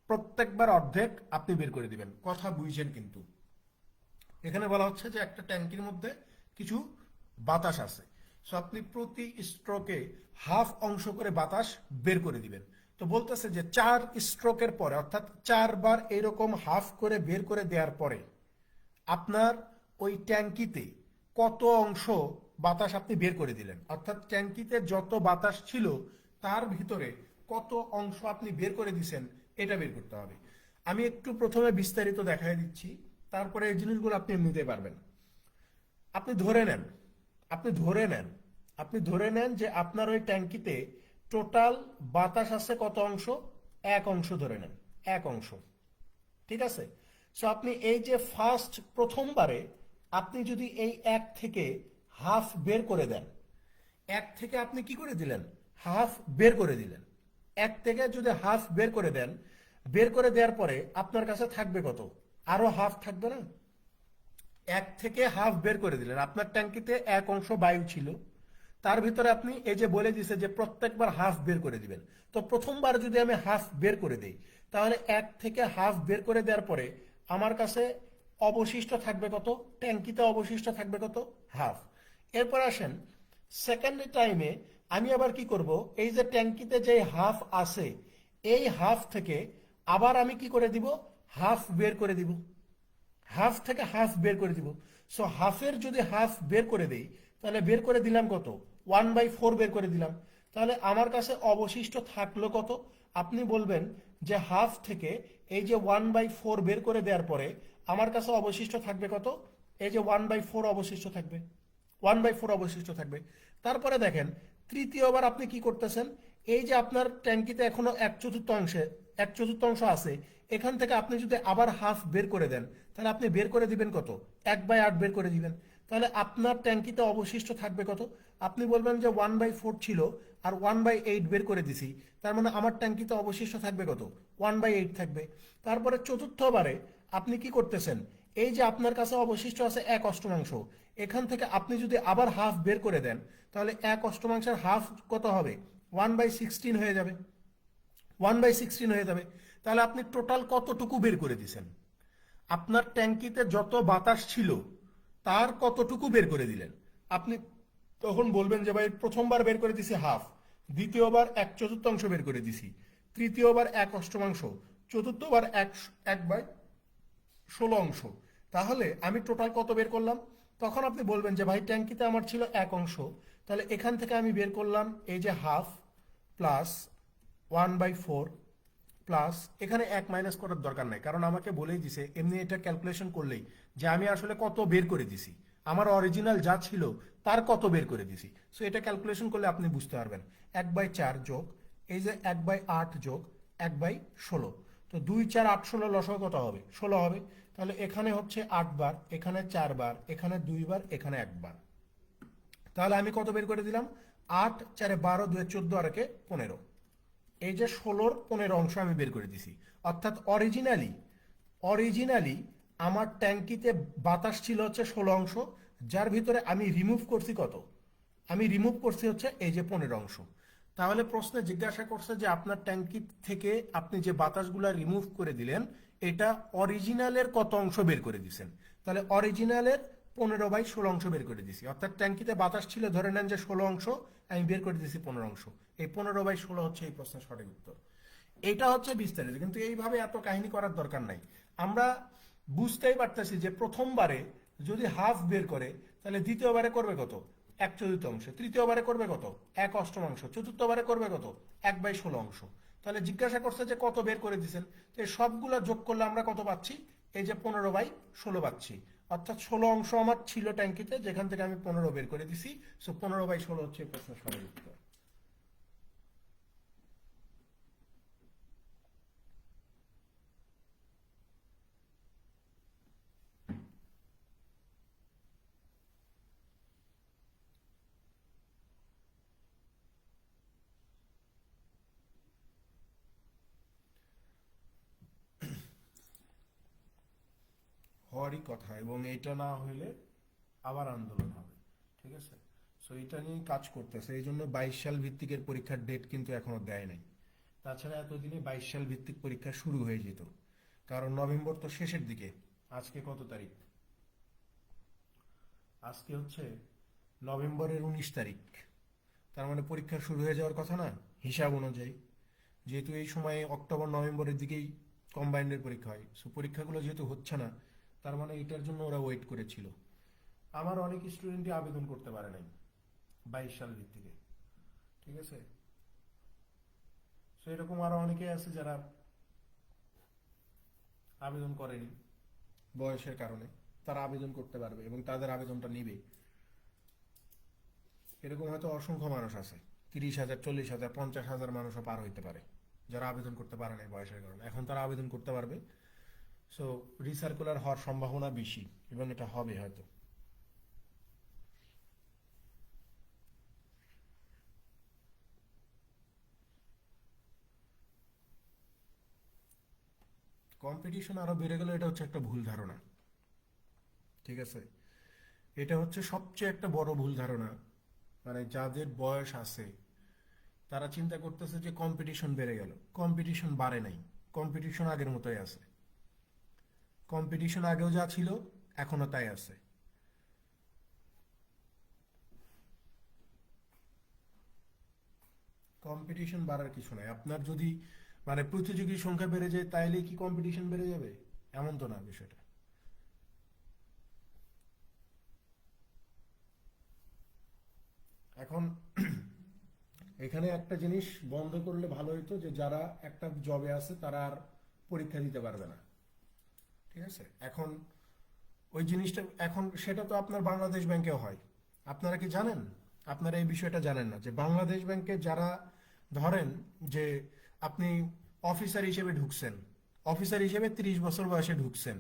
প্রত্যেকবার অর্ধেক আপনি বের করে দিবেন। কথা বুঝছেন কিন্তু, এখানে বলা হচ্ছে যে একটা ট্যাঙ্কির মধ্যে কিছু বাতাস আছে, সো আপনি প্রতি স্ট্রোকে হাফ অংশ করে বাতাস বের করে দিবেন। তো বলতেছে যে 4 স্ট্রোকের পরে, অর্থাৎ 4 বার এরকম হাফ করে বের করে দেওয়ার পরে আপনার ওই ট্যাঙ্কিতে কত অংশ বাতাস আপনি বের করে দিলেন, অর্থাৎ ট্যাঙ্কিতে যত বাতাস ছিল তার ভিতরে কত অংশ আপনি বের করে দিছেন, এটা বের করতে হবে। আমি একটু প্রথমে বিস্তারিত দেখাই দিচ্ছি, তারপরে এই জিনিসগুলো আপনি নিতে পারবেন। আপনি ধরে নেন, আপনি ধরে নেন, আপনি ধরে নেন যে আপনার ওই ট্যাঙ্কিতে টোটাল বাতাস আছে কত অংশ, 1 অংশ ধরে নেন, 1 অংশ, ঠিক আছে। সো আপনি এই যে ফার্স্ট প্রথমবারে আপনি যদি এই 1 থেকে হাফ বের করে দেন, 1 থেকে আপনি কি করে দিলেন, হাফ বের করে দিলেন। 1 থেকে যদি হাফ বের করে দেন, বের করে দেওয়ার পরে আপনার কাছে থাকবে কত, আরো হাফ থাকবে না। 1 থেকে হাফ বের করে দিলেন, আপনার ট্যাঙ্কিতে 1 অংশ বায়ু ছিল, তার ভিতরে আপনি এই যে বলে দিছে যে প্রত্যেকবার হাফ বের করে দিবেন। তো প্রথমবার যদি আমি হাফ বের করে দেই তাহলে 1 থেকে হাফ বের করে দেওয়ার পরে আমার কাছে অবশিষ্ট থাকবে কত, ট্যাঙ্কিতে অবশিষ্ট থাকবে কত, হাফ। এরপর আসেন সেকেন্ড টাইমে আমি আবার কি করব, এই যে ট্যাঙ্কিতে যে হাফ আছে এই হাফ থেকে আবার আমি কি করে দিব, হাফ বের করে দিব, হাফ থেকে হাফ বের করে দিব। সো হাফের যদি হাফ বের করে দেই তাহলে বের করে দিলাম কত, 1/4 বের করে দিলাম। তাহলে আমার কাছে অবশিষ্ট থাকলো কত, আপনি বলবেন যে হাফ থেকে এই যে 1/4 বের করে দেওয়ার পরে আমার কাছে অবশিষ্ট থাকবে কত, এই যে 1/4 অবশিষ্ট থাকবে, 1/4 অবশিষ্ট থাকবে। তারপরে দেখেন তৃতীয়বার আপনি কি করতেছেন, এই যে আপনার ট্যাঙ্কিতে এখনো 1/4 আছে, এখান থেকে আপনি যদি আবার হাফ বের করে দেন তাহলে আপনি বের করে দিবেন কত, 1/8 বের করে দিবেন। তাহলে আপনার ট্যাঙ্কিতে অবশিষ্ট থাকবে কত, আপনি বলবেন যে 1/4 ছিল আর 1/8 বের করে দিছি, তার মানে আমার ট্যাঙ্কিতে অবশিষ্ট থাকবে কত, 1/8 থাকবে। তারপরে চতুর্থবারে আপনি কি করতেছেন, এই যে আপনার কাছে অবশিষ্ট আছে 1/8, এখান থেকে আপনি যদি আবার হাফ বের করে দেন তাহলে 1/8 হাফ কত হবে, 1/16 হয়ে যাবে, 1/16 হয়ে যাবে। তাহলে আপনি টোটাল কতটুকু বের করে দিছেন, আপনার ট্যাঙ্কিতে যত বাতাস ছিল তার কতটুকু বের করে দিলেন। আপনি তখন বলবেন যে ভাই প্রথমবার বের করে দিছি হাফ, দ্বিতীয়বার 1/4 বের করে দিছি, তৃতীয়বার 1/8, চতুর্থবার 1/16। তাহলে আমি টোটাল কত বের করলাম, তখন আপনি বলবেন যে ভাই ট্যাঙ্কিতে আমার ছিল 1 অংশ, তাহলে এখান থেকে আমি বের করলাম এই যে হাফ প্লাস 1/4, প্লাস এখানে এক মাইনাস করার দরকার নাই, কারণ আমাকে বলেই দিছে এমনি এটা ক্যালকুলেশন করলেই যে আমি আসলে কত বের করে দিছি, আমার অরিজিনাল যা ছিল তার কত বের করে দিছি। সো এটা ক্যালকুলেশন করলে আপনি বুঝতে পারবেন। 1/4 যোগ এই যে 1/8 যোগ 1/16, তো 2 4 8 16 লসাগু কত হবে? 16 হবে। তাহলে এখানে হচ্ছে 8 বার, এখানে 4 বার, এখানে 2 বার, এখানে 1 বার। তাহলে আমি কত বের করে দিলাম? 8 4 12 2 14 আর 1 15। এই যে 16-র 15 অংশ আমি বের করে দিছি। অর্থাৎ অরিজিনালি আমার ট্যাঙ্কিতে বাতাস ছিল হচ্ছে 16 অংশ, যার ভিতরে আমি রিমুভ করছি কত? আমি রিমুভ করছি হচ্ছে এই যে 15 অংশ। তাহলে প্রশ্নে জিজ্ঞাসা করছে যে আপনার ট্যাঙ্কি থেকে আপনি যে বাতাসগুলা রিমুভ করে দিলেন, এটা অরিজিনালের কত অংশ বের করে দিছেন? তাহলে অরিজিনালের 15/16 অংশ বের করে দিছি। অর্থাৎ ট্যাঙ্কিতে বাতাস ছিল ধরে নেন যে 16 অংশ, আমি বের করে দিছি 15 অংশ। এই 15/16 হচ্ছে এই প্রশ্নের সঠিক উত্তর। এটা হচ্ছে বিস্তারিত, কিন্তু এইভাবে এত কাহিনী করার দরকার নাই। আমরা বুঝতেই পারতেছি যে প্রথমবারে যদি হাফ বের করে, তাহলে দ্বিতীয়বারে করবে কত? 1/4 তৃতীয়বারে করবে কত? 1/8, চতুর্থবারে করবে কত? 1/16 অংশ। তাহলে জিজ্ঞাসা করছে যে কত বের করে দিচ্ছেন, তো এই সবগুলো যোগ করলে আমরা কত পাচ্ছি? এই যে 15/16 পাচ্ছি। অর্থাৎ 16 অংশ আমার ছিল ট্যাঙ্কিতে, যেখান থেকে আমি 15 বের করে দিছি। সো 15/16 হচ্ছে এই প্রশ্নের সঠিক উত্তর। হওয়ারই কথা, এবং এটা না হইলে আবার আন্দোলন হবে। ঠিক আছে? সো এটা নিয়ে কাজ করতেছে, এই জন্য 22 সাল ভিত্তিকের পরীক্ষার ডেট কিন্তু এখনো দেয় নাই। তাছাড়া এতদিনে 22 সাল ভিত্তিক পরীক্ষা শুরু হয়ে যেত, কারণ নভেম্বর তো শেষের দিকে। আজকে কত তারিখ? আজকে হচ্ছে নভেম্বরের 19 তারিখ। তার মানে পরীক্ষা শুরু হয়ে যাওয়ার কথা না, হিসাব অনুযায়ী। যেহেতু এই সময়ে অক্টোবর নভেম্বরের দিকেই কম্বাইন্ডের পরীক্ষা হয়, সো পরীক্ষাগুলো যেহেতু হচ্ছে না, তার মানে এটার জন্য ওরা ওয়েট করেছিল। আমার অনেক স্টুডেন্টই আবেদন করতে পারে নাই 22 সাল ভিত্তিকে। ঠিক আছে? সো এরকম আরো অনেকে আছে যারা আবেদন করেনি বয়সের কারণে, তারা আবেদন করতে পারবে এবং তাদের আবেদনটা নিবে। এরকম হয়তো অসংখ্য মানুষ আছে, 30,000 40,000 50,000 মানুষও পার হইতে পারে যারা আবেদন করতে পারে নাই বয়সের কারণে। এখন তারা আবেদন করতে পারবে। সো রিসার্কুলার হওয়ার সম্ভাবনা বেশি, এবং এটা হবে হয়তো। কম্পিটিশন আরো বেড়ে গেলে এটা হচ্ছে একটা ভুল ধারণা। ঠিক আছে? এটা হচ্ছে সবচেয়ে একটা বড় ভুল ধারণা। মানে যাদের বয়স আছে তারা চিন্তা করতেছে যে কম্পিটিশন বেড়ে গেল। কম্পিটিশন বাড়ে নাই, কম্পিটিশন আগের মতোই আছে। কম্পিটিশন আগেও যা ছিল এখনো তাই আছে। কম্পিটিশন বাড়ার কিছু নাই। আপনার যদি মানে প্রতিযোগীর সংখ্যা বেড়ে যায় তাইলে কি কম্পিটিশন বেড়ে যাবে? এমন তো না বিষয়টা। এখন এখানে একটা জিনিস বন্ধ করলে ভালো হতো, যে যারা একটা জবে আছে তারা আর পরীক্ষা দিতে পারবে না। ঠিক আছে? এখন ওই জিনিসটা, এখন সেটা তো আপনার বাংলাদেশ ব্যাংকেও হয়। আপনারা কি জানেন? আপনারা এই বিষয়টা জানেন না যে বাংলাদেশ ব্যাংকে যারা, ধরেন যে আপনি অফিসার হিসেবে ঢুকছেন, অফিসার হিসেবে 30 বছর বয়সে ঢুকছেন,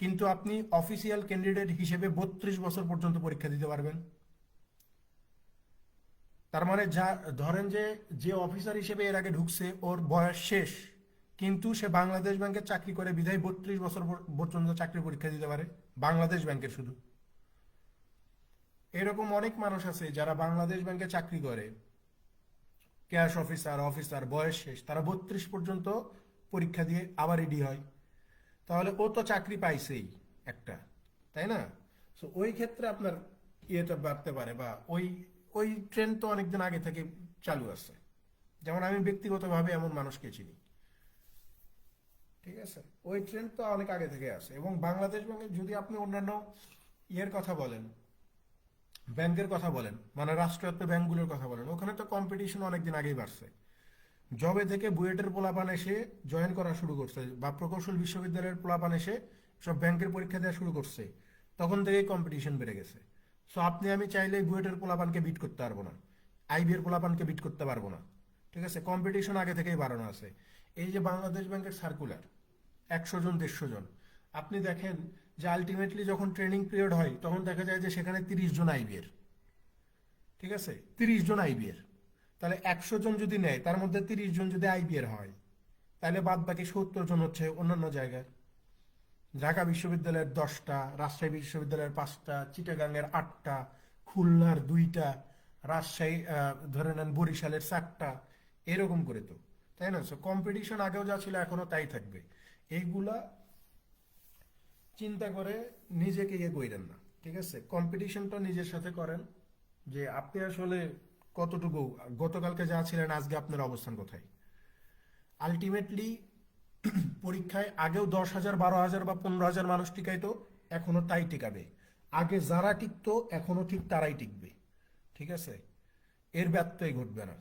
কিন্তু আপনি অফিসিয়াল ক্যান্ডিডেট হিসেবে 32 বছর পর্যন্ত পরীক্ষা দিতে পারবেন। তার মানে যা, ধরেন যে যে অফিসার হিসেবে এর আগে ঢুকছে ওর বয়স শেষ, কিন্তু সে বাংলাদেশ ব্যাংকে চাকরি করে বিধায় 32 বছর পর্যন্ত চাকরি পরীক্ষা দিতে পারে, বাংলাদেশ ব্যাংকের শুধু। এরকম অনেক মানুষ আছে যারা বাংলাদেশ ব্যাংকে চাকরি করে, ক্যাশ অফিসার অফিসার বয়স শেষ, তারা 32 পর্যন্ত পরীক্ষা দিয়ে আবার রেডি হয়। তাহলে ও তো চাকরি পাইছেই একটা, তাই না? সো ওই ক্ষেত্রে আপনার ইয়েটা বাড়তে পারে, বা ওই ওই ট্রেন্ড তো অনেকদিন আগে থেকে চালু আছে। যেমন আমি ব্যক্তিগতভাবে এমন মানুষকে চিনি। ঠিক আছে? ওই ট্রেন্ড তো অনেক আগে থেকে আছে। এবং বাংলাদেশ ব্যাংকে যদি আপনি অন্যান্য ইয়ের কথা বলেন, ব্যাংকের কথা বলেন, মানে রাষ্ট্রায়ত্ত ব্যাংকগুলোর কথা বলেন, ওখানে তো কম্পিটিশন অনেকদিন আগেই বাড়ছে। জবে থেকে বুয়েটের পোলাপান এসে জয়েন করা শুরু করছে বা প্রকৌশল বিশ্ববিদ্যালয়ের পোলাপান এসে সব ব্যাংকের পরীক্ষা দেওয়া শুরু করছে, তখন থেকেই কম্পিটিশন বেড়ে গেছে। সো আপনি আমি চাইলেই বুয়েটের পোলাপানকে বিট করতে পারবো না, আইবি এর পোলাপানকে বিট করতে পারবো না। ঠিক আছে, কম্পিটিশন আগে থেকেই বাড়ানো আছে। এই যে বাংলাদেশ ব্যাংকের সার্কুলার, 100 জন 150 জন, আপনি দেখেন যে আলটিমেটলি যখন ট্রেনিং পিরিয়ড হয় তখন দেখা যায় যে সেখানে 30 জন আইবি এর। ঠিক আছে, 30 জন আইবি এর। তাহলে 100 জন যদি নেয় তার মধ্যে 30 জন যদি আইবি এর হয়, তাহলে বাদ বাকি 70 জন হচ্ছে অন্যান্য জায়গায়। ঢাকা বিশ্ববিদ্যালয়ের 10টা, রাজশাহী বিশ্ববিদ্যালয়ের 5টা, চিটাগাংয়ের 8টা, খুলনার 2টা, রাজশাহী ধরে নেন বরিশালের 4টা, এরকম করে তো, তাই না? কম্পিটিশন আগেও যা ছিল এখনো তাই থাকবে। এইগুলা চিন্তা করে নিজেকে ইয়ে কইরেন না। ঠিক আছে, কম্পিটিশনটা নিজের সাথে করেন যে আপনি আসলে কতটুকু, গতকালকে যা ছিলেন আজকে আপনার অবস্থান কোথায়। আলটিমেটলি পরীক্ষায় আগেও 10,000 12,000 বা 15,000 মানুষ টিকাইতো, এখনো তাই টিকাবে। আগে যারা টিকতো এখনো ঠিক তারাই টিকবে। ঠিক আছে, এর ব্যত্যয় ঘটবে না।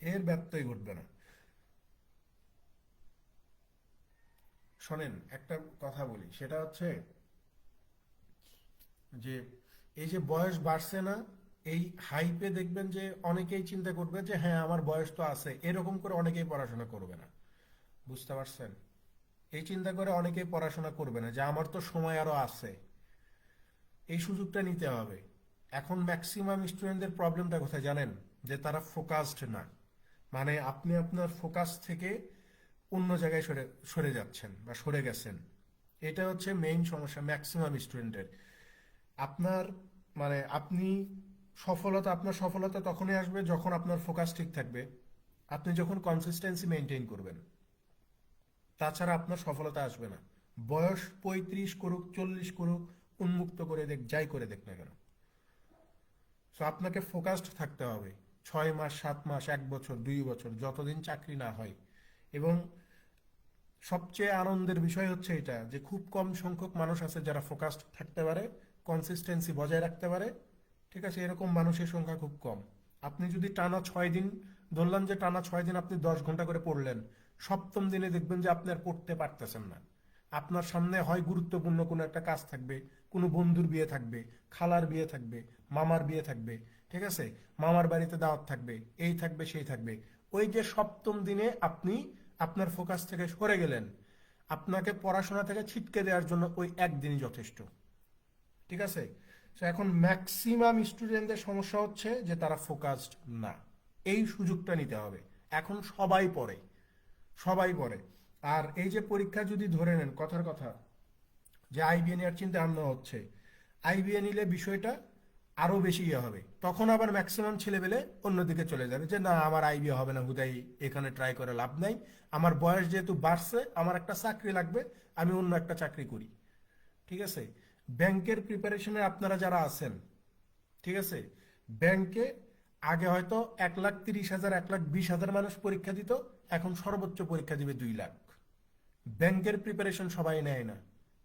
এর ব্যত্যয় ঘটবে না। শোনেন, একটা কথা বলি, সেটা হচ্ছে যে এই যে বয়স বাড়ছে না, এই হাইপে দেখবেন যে অনেকেই চিন্তা করবে যে হ্যাঁ আমার বয়স তো আছে, এরকম করে অনেকেই পড়াশোনা করবে না। বুঝতে পারছেন? এই চিন্তা করে অনেকেই পড়াশোনা করবে না যে আমার তো সময় আরো আছে। এই সুযোগটা নিতে হবে। এখন ম্যাক্সিমাম স্টুডেন্টদের প্রবলেমটা কোথায় জানেন? যে তারা ফোকাসড না। মানে আপনি আপনার ফোকাস থেকে অন্য জায়গায় সরে সরে যাচ্ছেন বা সরে গেছেন। এটা হচ্ছে মেইন সমস্যা ম্যাক্সিমাম স্টুডেন্টের। আপনার মানে আপনার সফলতা তখনই আসবে যখন আপনার ফোকাস ঠিক থাকবে, আপনি যখন কনসিস্টেন্সি মেনটেন করবেন। তাছাড়া আপনার সফলতা আসবে না। বয়স 35 করুক 40 করুক, উন্মুক্ত করে দেখ, যাই করে দেখ না কেন, সো আপনাকে ফোকাসড থাকতে হবে। 6 মাস 7 মাস 1 বছর 2 বছর যতদিন চাকরি না হয়। এবং সবচেয়ে আনন্দের বিষয় হচ্ছে এটা যে খুব কম সংখ্যক মানুষ আছে যারা ফোকাসড থাকতে পারে, কনসিস্টেন্সি বজায় রাখতে পারে। ঠিক আছে, এরকম মানুষের সংখ্যা খুব কম। আপনি যদি টানা 6 দিন, ধরলাম যে টানা 6 দিন আপনি 10 ঘন্টা করে পড়লেন, সপ্তম দিনে দেখবেন যে আপনি আর পড়তে পারতেছেন না। আপনার সামনে হয় গুরুত্বপূর্ণ কোনো একটা কাজ থাকবে, কোনো বন্ধুর বিয়ে থাকবে, খালার বিয়ে থাকবে, মামার বিয়ে থাকবে। ঠিক আছে, মামার বাড়িতে দাওয়াত থাকবে, এই থাকবে সেই থাকবে। ওই যে সপ্তম দিনে আপনি আপনার ফোকাস থেকে সরে গেলেন, আপনাকে পড়াশোনা থেকে ছিটকে দেওয়ার জন্য ওই একদিনই যথেষ্ট। ঠিক আছে, তো এখন ম্যাক্সিমাম স্টুডেন্টদের সমস্যা হচ্ছে যে তারা ফোকাসড না। এই সুযোগটা নিতে হবে। এখন সবাই পড়ে, সবাই পড়ে। আর এই যে পরীক্ষা যদি ধরে নেন, কথার কথা, যে আইবিএ নেওয়ার চিন্তা ভাবনা হচ্ছে, আইবিএ নিলে বিষয়টা আরো বেশি ইয়ে হবে, তখন আবার ম্যাক্সিমাম ছেলেবেলে অন্যদিকে চলে যাবে যে না আমার আইবিএ হবে না, হুদাই এখানে ট্রাই করে লাভ নাই, আমার বয়স যেহেতু বাড়ছে, আমার একটা চাকরি লাগবে, আমি অন্য একটা চাকরি করি। ঠিক আছে, ব্যাংকের প্রিপারেশনে আপনারা যারা আছেন, ঠিক আছে, ব্যাংকে আগে হয়তো 1,30,000 1,20,000 মানুষ পরীক্ষা দিত, এখন সর্বোচ্চ পরীক্ষা দিবে 2 লাখ। ব্যাংকের প্রিপারেশন সবাই নেয় না,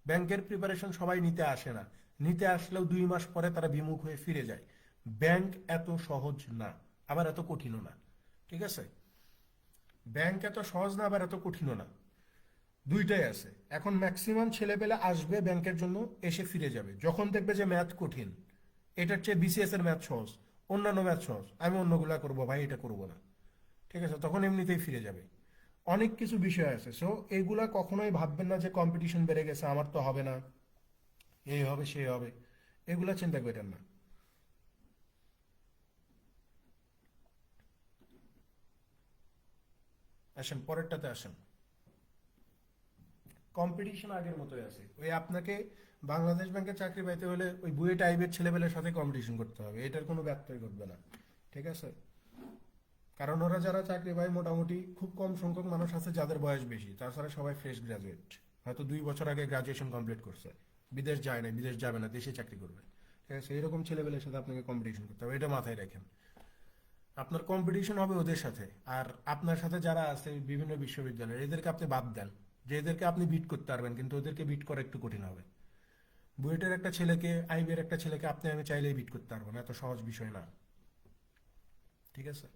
ব্যাংকের প্রিপারেশন সবাই নিতে আসে না, নিতে আসলেও 2 মাস পরে তারা বিমুখ হয়ে ফিরে যায়। ব্যাংক এত সহজ না, আবার এত কঠিনও না। ঠিক আছে, ব্যাংক এত সহজ না আবার এত কঠিনও না, দুইটাই আছে। এখন ম্যাক্সিমাম ছেলেপেলে আসবে ব্যাংকের জন্য, এসে ফিরে যাবে যখন দেখবে যে ম্যাথ কঠিন। এটার চেয়ে বিসিএস এর ম্যাথ সহজ, অন্যান্য ম্যাথ সহজ, আমি অন্যগুলা করবো ভাই, এটা করবো না। ঠিক আছে, তখন এমনিতেই ফিরে যাবে। অনেক কিছু বিষয় আছে, সো এইগুলা কখনোই ভাববেন না যে কম্পিটিশন বেড়ে গেছে আমার তো হবে না, এই হবে সে হবে, এগুলা চিন্তা করেন না। আসেন পরেরটাতে আসেন। কম্পিটিশন আগের মতোই আছে, ওই আপনাকে বাংলাদেশ ব্যাংকে চাকরি পাইতে হলে ওই বুয়েট আইবের ছেলেপেলের সাথে কম্পিটিশন করতে হবে, এটার কোনো ব্যত্যয় ঘটবে না। ঠিক আছে, কারণ ওরা যারা চাকরি পায় মোটামুটি খুব কম সংখ্যক মানুষ আছে যাদের বয়স বেশি, তাছাড়া সবাই ফ্রেশ গ্রাজুয়েট, হয়তো 2 বছর আগে গ্রাজুয়েশন কমপ্লিট করছে, বিদেশ যায় না, বিদেশ যাবে না, দেশে চাকরি করবে। ঠিক আছে, এরকম ছেলেপেলের সাথে আপনাকে কম্পিটিশন করতে হবে, এটা মাথায় রাখেন। আপনার কম্পিটিশন হবে ওদের সাথে, আর আপনার সাথে যারা আছে বিভিন্ন বিশ্ববিদ্যালয়ে, এদেরকে আপনি বাদ দেন, যে এদেরকে আপনি বিট করতে পারবেন, কিন্তু ওদেরকে বিট করা একটু কঠিন হবে। বুয়েটের একটা ছেলেকে, আইবির একটা ছেলেকে আপনি আমি চাইলেই বিট করতে পারবো না, এত সহজ বিষয় না। ঠিক আছে,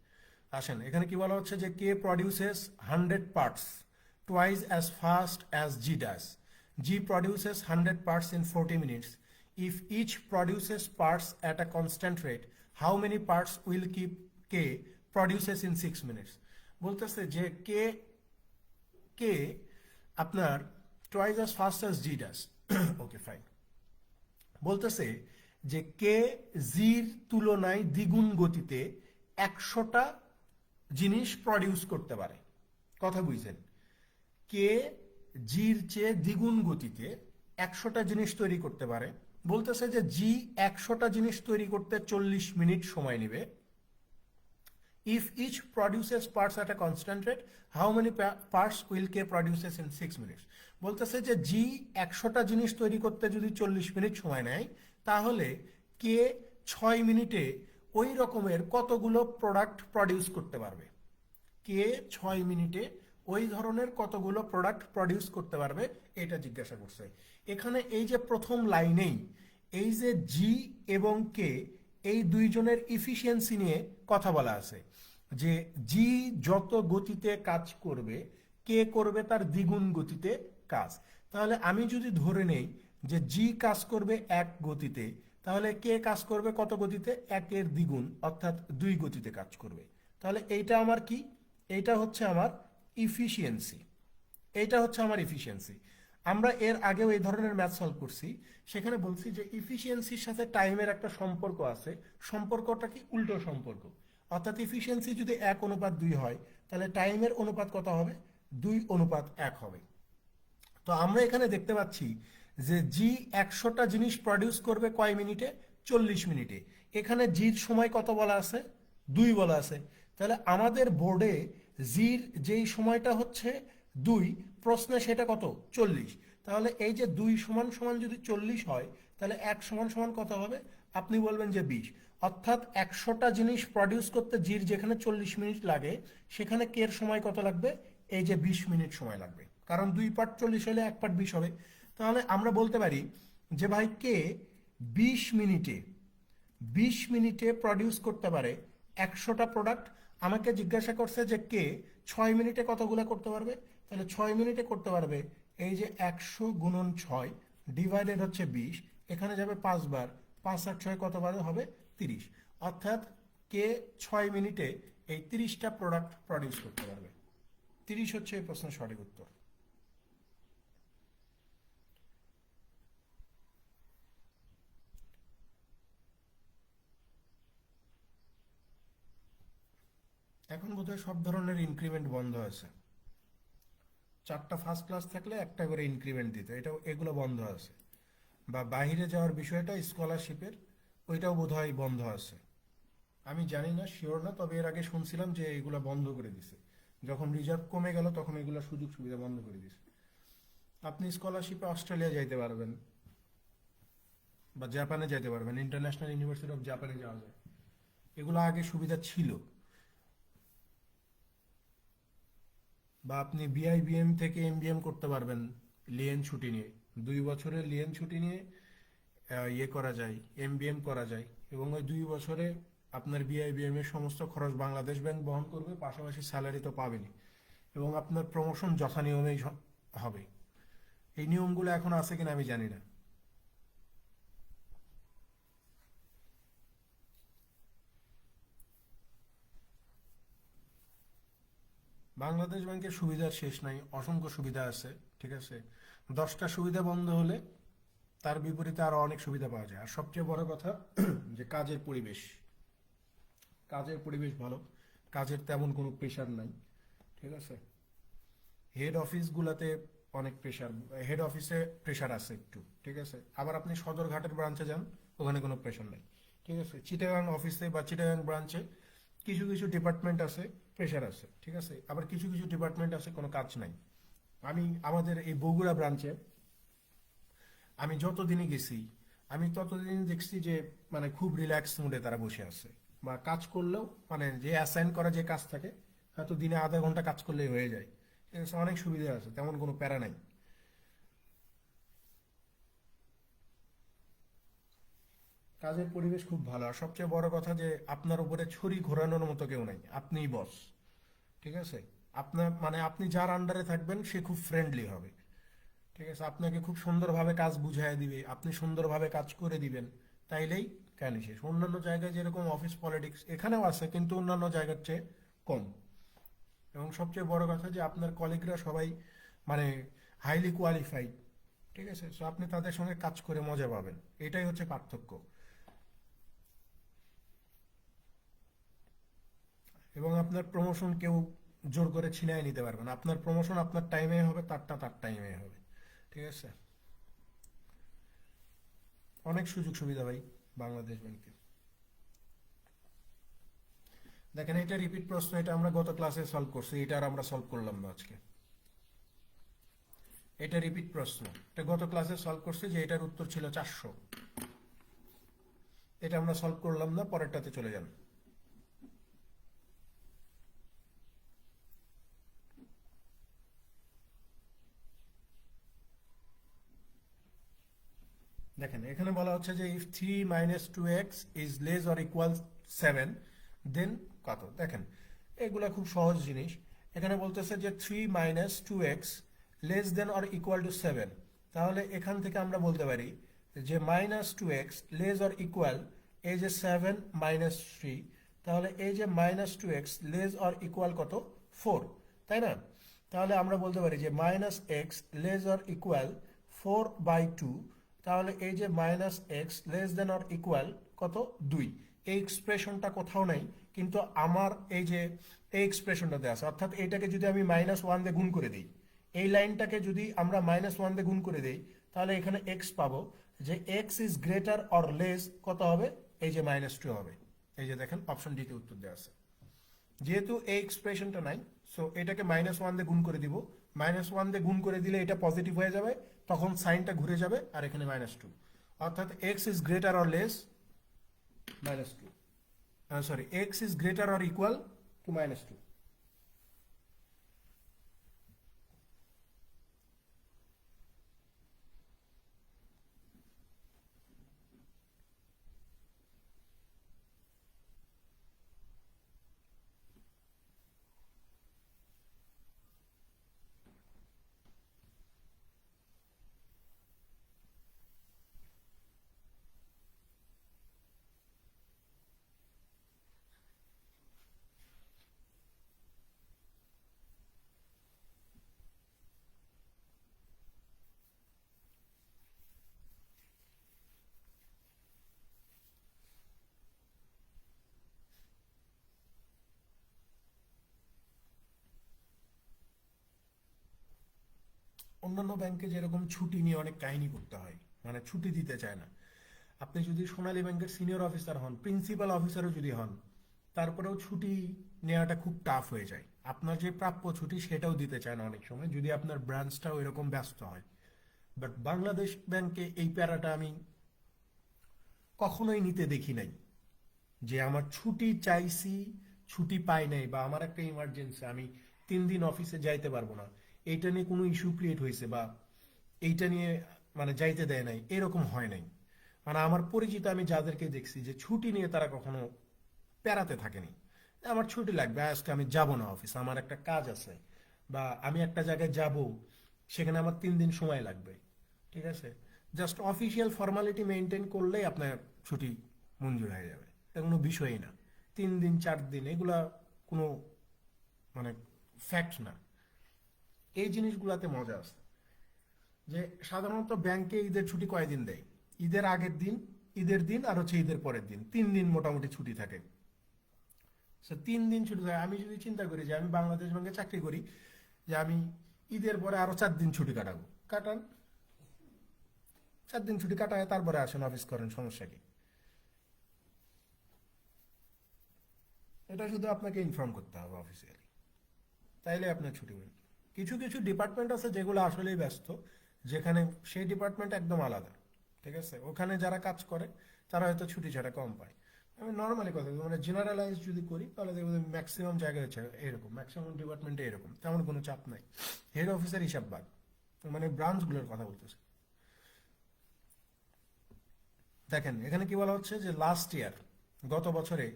আসেন এখানে কি বলা হচ্ছে যে K produces 100 parts twice as fast as G does. G produces 100 parts in 40 minutes. If each produces parts at a constant rate, how many parts will keep K produces in 6 minutes. বলতেছে যে K K আপনার twice as fast as G does. Okay fine. বলতেছে যে কে জির তুলনায় দ্বিগুণ গতিতে 100টা জিনিস প্রডিউস করতে পারে। কথা বুঝছেন? কে জির চেয়ে দ্বিগুণ গতিতে 100টা জিনিস তৈরি করতে পারে। বলতেছে যে জি 100টা জিনিস তৈরি করতে 40 মিনিট সময় নেবে। If each produces parts at a constant rate, how many parts will K produces in 6 minutes. বলতেছে যে জি 100টা জিনিস তৈরি করতে যদি 40 মিনিট সময় নেয়, তাহলে কে 6 মিনিটে ওই রকমের কতগুলো প্রোডাক্ট প্রডিউস করতে পারবে। কে 6 মিনিটে ওই ধরনের কতগুলো প্রোডাক্ট প্রডিউস করতে পারবে, এটা জিজ্ঞাসা করছে। এখানে এই যে প্রথম লাইনেই এই যে জি এবং কে, এই দুইজনের ইফিসিয়েন্সি নিয়ে কথা বলা আছে, যে জি যত গতিতে কাজ করবে, কে করবে তার দ্বিগুণ গতিতে কাজ। তাহলে আমি যদি ধরে নেই যে জি কাজ করবে 1 গতিতে, তাহলে কে কাজ করবে কত গতিতে? 1-এর দ্বিগুণ, অর্থাৎ 2 গতিতে কাজ করবে। তাহলে এইটা আমার কি? এইটা হচ্ছে আমার ইফিসিয়েন্সি। এইটা হচ্ছে আমার ইফিসিয়েন্সি। আমরা এর আগেও এই ধরনের ম্যাথ সলভ করছি, সেখানে বলছি যে ইফিসিয়েন্সির সাথে টাইমের একটা সম্পর্ক আছে। সম্পর্কটা কি? উল্টো সম্পর্ক। অর্থাৎ ইফিসিয়েন্সি যদি 1:2 হয়, তাহলে টাইমের অনুপাত কত হবে? 2:1 হবে। তো আমরা এখানে দেখতে পাচ্ছি যে জি 100টা জিনিস প্রডিউস করবে কয় মিনিটে? 40 মিনিটে। এখানে জির সময় কত বলা আছে? 2 বলা আছে। তাহলে আমাদের বোর্ডে জির যেই সময়টা হচ্ছে 2, প্রশ্নে সেটা কত? 40। তাহলে এই যে 2 সমান সমান যদি 40 হয়, তাহলে 1 সমান সমান কত হবে? আপনি বলবেন যে 20। অর্থাৎ 100টা জিনিস প্রডিউস করতে জির যেখানে 40 মিনিট লাগে, সেখানে কের সময় কত লাগবে? এই যে 20 মিনিট সময় লাগবে। কারণ 2 পার্ট 40 হলে 1 পার্ট 20 হবে। তাহলে আমরা বলতে পারি যে ভাই কে 20 মিনিটে 20 মিনিটে প্রডিউস করতে পারে 100টা প্রোডাক্ট। আমাকে জিজ্ঞাসা করছে যে কে 6 মিনিটে কতগুলো করতে পারবে। তাহলে 6 মিনিটে করতে পারবে এই যে 100 গুণন 6 ডিভাইডেড হচ্ছে 20, এখানে যাবে 5 বার, 5 আর 6 কতবার হবে? 30। অর্থাৎ কে 6 মিনিটে এই 30টা প্রোডাক্ট প্রডিউস করতে পারবে। 30 হচ্ছে এই প্রশ্নের সঠিক উত্তর। এখন বোধহয় সব ধরনের ইনক্রিমেন্ট বন্ধ আছে। 4টা ফার্স্ট ক্লাস থাকলে একটা করে ইনক্রিমেন্ট দিত, এগুলো বন্ধ আছে। বা বাইরে যাওয়ার বিষয়টা স্কলারশিপের, ওইটাও বোধহয় বন্ধ আছে। আমি জানি না, শিওর না, তবে এর আগে শুনছিলাম যে এগুলো বন্ধ করে দিছে। যখন রিজার্ভ কমে গেল তখন এগুলো সুযোগ সুবিধা বন্ধ করে দিছে। আপনি স্কলারশিপে অস্ট্রেলিয়া যাইতে পারবেন বা জাপানে যাইতে পারবেন, ইন্টারন্যাশনাল ইউনিভার্সিটি অফ জাপানে যাওয়া যায়। এগুলো আগে সুবিধা ছিল। বা আপনি বিআইবিএম থেকে এমবিএম করতে পারবেন লিয়েন ছুটি নিয়ে। 2 বছরের লিয়েন ছুটি নিয়ে ইয়ে করা যায়, এমবিএম করা যায়। এবং ওই 2 বছরে আপনার বিআইবিএম এর সমস্ত খরচ বাংলাদেশ ব্যাংক বহন করবে, পাশাপাশি স্যালারি তো পাবেনই, এবং আপনার প্রমোশন যথা নিয়মেই হবে। এই নিয়মগুলো এখন আছে কিনা আমি জানি না। বাংলাদেশ ব্যাংকের সুবিধার শেষ নাই, অসংখ্য সুবিধা আছে। ঠিক আছে, 10টা সুবিধা বন্ধ হলে তার বিপরীতে আরো অনেক সুবিধা পাওয়া যায়। আর সবচেয়ে বড় কথা যে কাজের পরিবেশ, কাজের পরিবেশ ভালো, কাজের তেমন কোনো প্রেশার নাই। ঠিক আছে, হেড অফিসগুলোতে অনেক প্রেশার, হেড অফিসে প্রেশার আছে একটু। ঠিক আছে, আবার আপনি সদরঘাটের ব্রাঞ্চে যান, ওখানে কোনো প্রেশার নাই। ঠিক আছে, চিটাগাং অফিসে বা চিটাগাং ব্রাঞ্চে কিছু কিছু ডিপার্টমেন্ট আছে, প্রেশার আছে। ঠিক আছে, আবার কিছু কিছু ডিপার্টমেন্ট আছে কোনো কাজ নাই। আমি আমাদের এই বগুড়া ব্রাঞ্চে আমি যতদিনই গেছি, আমি ততদিন দেখছি যে মানে খুব রিল্যাক্স মুডে তারা বসে আছে। বা কাজ করলেও মানে যে অ্যাসাইন করা যে কাজ থাকে, হয়তো দিনে আধা ঘন্টা কাজ করলেই হয়ে যায়। ঠিক আছে, অনেক সুবিধা আছে, তেমন কোনো প্যারা নাই। কাজের পরিবেশ খুব ভালো, আর সবচেয়ে বড় কথা যে আপনার উপরে ছুরি ঘোরানোর মতো কেউ নাই, আপনিই বস। ঠিক আছে? আপনার মানে আপনি যার আন্ডারে থাকবেন সে খুব ফ্রেন্ডলি হবে। ঠিক আছে, আপনাকে খুব সুন্দরভাবে কাজ বুঝাই দিবে, আপনি সুন্দরভাবে কাজ করে দিবেন। তাইলেই কেন শেষ। অন্যান্য জায়গায় যেরকম অফিস পলিটিক্স এখানেও আছে, কিন্তু অন্যান্য জায়গার চেয়ে কম। এবং সবচেয়ে বড় কথা যে আপনার কলিগরা সবাই মানে হাইলি কোয়ালিফাইড। ঠিক আছে, সো আপনি তাদের সঙ্গে কাজ করে মজা পাবেন। এটাই হচ্ছে পার্থক্য। এবং আপনার প্রমোশন কেউ জোর করে ছিনিয়ে নিতে পারবে না। আপনার প্রমোশন আপনার টাইমে হবে, তারটা তার টাইমে হবে। ঠিক আছে? অনেক সুযোগ সুবিধা ভাই বাংলাদেশ ব্যাংকে। দেখেন, এটা রিপিট প্রশ্ন, এটা আমরা গত ক্লাসে সলভ করছি, এটা আর আমরা সলভ করলাম না আজকে। এটা রিপিট প্রশ্ন, এটা গত ক্লাসে সলভ করছি, যে এটার উত্তর ছিল 400। এটা আমরা সলভ করলাম না, পরেরটাতে চলে যান। দেখেন, এখানে বলা হচ্ছে যে if 3 - 2x is less or equal 7, দেন কত। দেখেন, এগুলা খুব সহজ জিনিস। এখানে বলতেছে যে 3 - 2x less than or equal to 7। তাহলে এখান থেকে আমরা বলতে পারি যে -2x লেস অর ইকুয়াল এই যে 7 - 3, তাহলে এই যে -2x লেস অর ইকুয়াল কত, 4, তাই না? তাহলে আমরা বলতে পারি যে -x লেস অর ইকুয়াল 4/2। তাহলে এই যে -x less than or equal কত, 2। এই এক্সপ্রেশনটা কোথাও নাই, কিন্তু আমার এই যে এই এক্সপ্রেশনটা দেওয়া আছে, অর্থাৎ এইটাকে যদি আমি -1 দিয়ে গুণ করে দিই, এই লাইনটাকে যদি আমরা -1 দিয়ে গুণ করে দিই, তাহলে এখানে x পাবো, যে x is greater or less কত হবে, এই যে -2 হবে। এই যে দেখেন, অপশন ডি তে উত্তর দেওয়া আছে। যেহেতু এই এক্সপ্রেশনটা নাই, সো এটাকে -1 দিয়ে গুণ করে দিব। -1 দিয়ে গুণ করে দিলে এটা পজিটিভ হয়ে যাবে, তখন সাইনটা ঘুরে যাবে, আর এখানে -2। অর্থাৎ x is greater or less -2, sorry, x is greater or equal to -2। অন্যান্য ব্যাংকে যেরকম ছুটি নিয়ে অনেক কাহিনী করতে হয়, মানে ছুটি দিতে চায় না। আপনি যদি সোনালী ব্যাংকের সিনিয়র অফিসার হন, প্রিন্সিপাল অফিসারও যদি হন, তারপরেও ছুটি নেওয়াটা খুব টাফ হয়ে যায়। আপনার যে প্রাপ্য ছুটি সেটাও দিতে চায় না অনেক সময়, যদি আপনার ব্রাঞ্চটাও এরকম ব্যস্ত হয়। বাট বাংলাদেশ ব্যাংকে এই প্যারাটা আমি কখনোই নিতে দেখি নাই, যে আমার ছুটি চাইছি, ছুটি পাই নাই, বা আমার একটা ইমার্জেন্সি, আমি 3 দিন অফিসে যাইতে পারবো না, এইটা নিয়ে কোনো ইস্যু ক্রিয়েট হয়েছে, বা এইটা নিয়ে মানে যাইতে দেয় নাই, এরকম হয় নাই। মানে আমার পরিচিত আমি যাদেরকে দেখছি যে ছুটি নিয়ে তারা কখনো প্যারাতে থাকেনি। আমার ছুটি লাগবে, আজকে আমি যাব না অফিস, আমার একটা কাজ আছে, বা আমি একটা জায়গায় যাব, সেখানে আমার 3 দিন সময় লাগবে। ঠিক আছে, জাস্ট অফিসিয়াল ফর্মালিটি মেনটেন করলেই আপনার ছুটি মঞ্জুর হয়ে যাবে। এটা কোনো বিষয়ই না। 3 দিন 4 দিন এগুলা কোনো মানে ফ্যাক্ট না। এই জিনিসগুলাতে মজা আছে। যে সাধারণত ব্যাংকে ঈদের ছুটি কয়দিন দেয়? ঈদের আগের দিন, ঈদের দিন, আর হচ্ছে ঈদের পরের দিন, 3 দিন মোটামুটি ছুটি থাকে। 3 দিন ছুটি থাকে। আমি যদি চিন্তা করি যে আমি বাংলাদেশ ব্যাংকে চাকরি করি, যে আমি ঈদের পরে আরো 4 দিন ছুটি কাটাবো, কাটান। 4 দিন ছুটি কাটায় তারপরে আসেন অফিস করেন, সমস্যা কি? এটা শুধু আপনাকে ইনফর্ম করতে হবে অফিসিয়ালি, তাইলে আপনার ছুটি মিলবে। কিছু কিছু ডিপার্টমেন্ট আছে যেগুলো আসলেই ব্যস্ত, যেখানে সেই ডিপার্টমেন্ট একদম আলাদা। ঠিক আছে, ওখানে যারা কাজ করে তারা হয়তো ছুটি ছাড়া কম পায়। আমি নর্মালি কথা বলি, মানে জেনারেলাইজ যদি করি, তাহলে দেখবেন ম্যাক্সিমাম জায়গায় হচ্ছে এরকম, ম্যাক্সিমাম ডিপার্টমেন্টে এরকম, তেমন কোনো চাপ নাই। হেড অফিসের হিসাব বাদ, মানে ব্রাঞ্চগুলোর কথা বলতেছে। দেখেন এখানে কি বলা হচ্ছে যে লাস্ট ইয়ার, গত বছরে,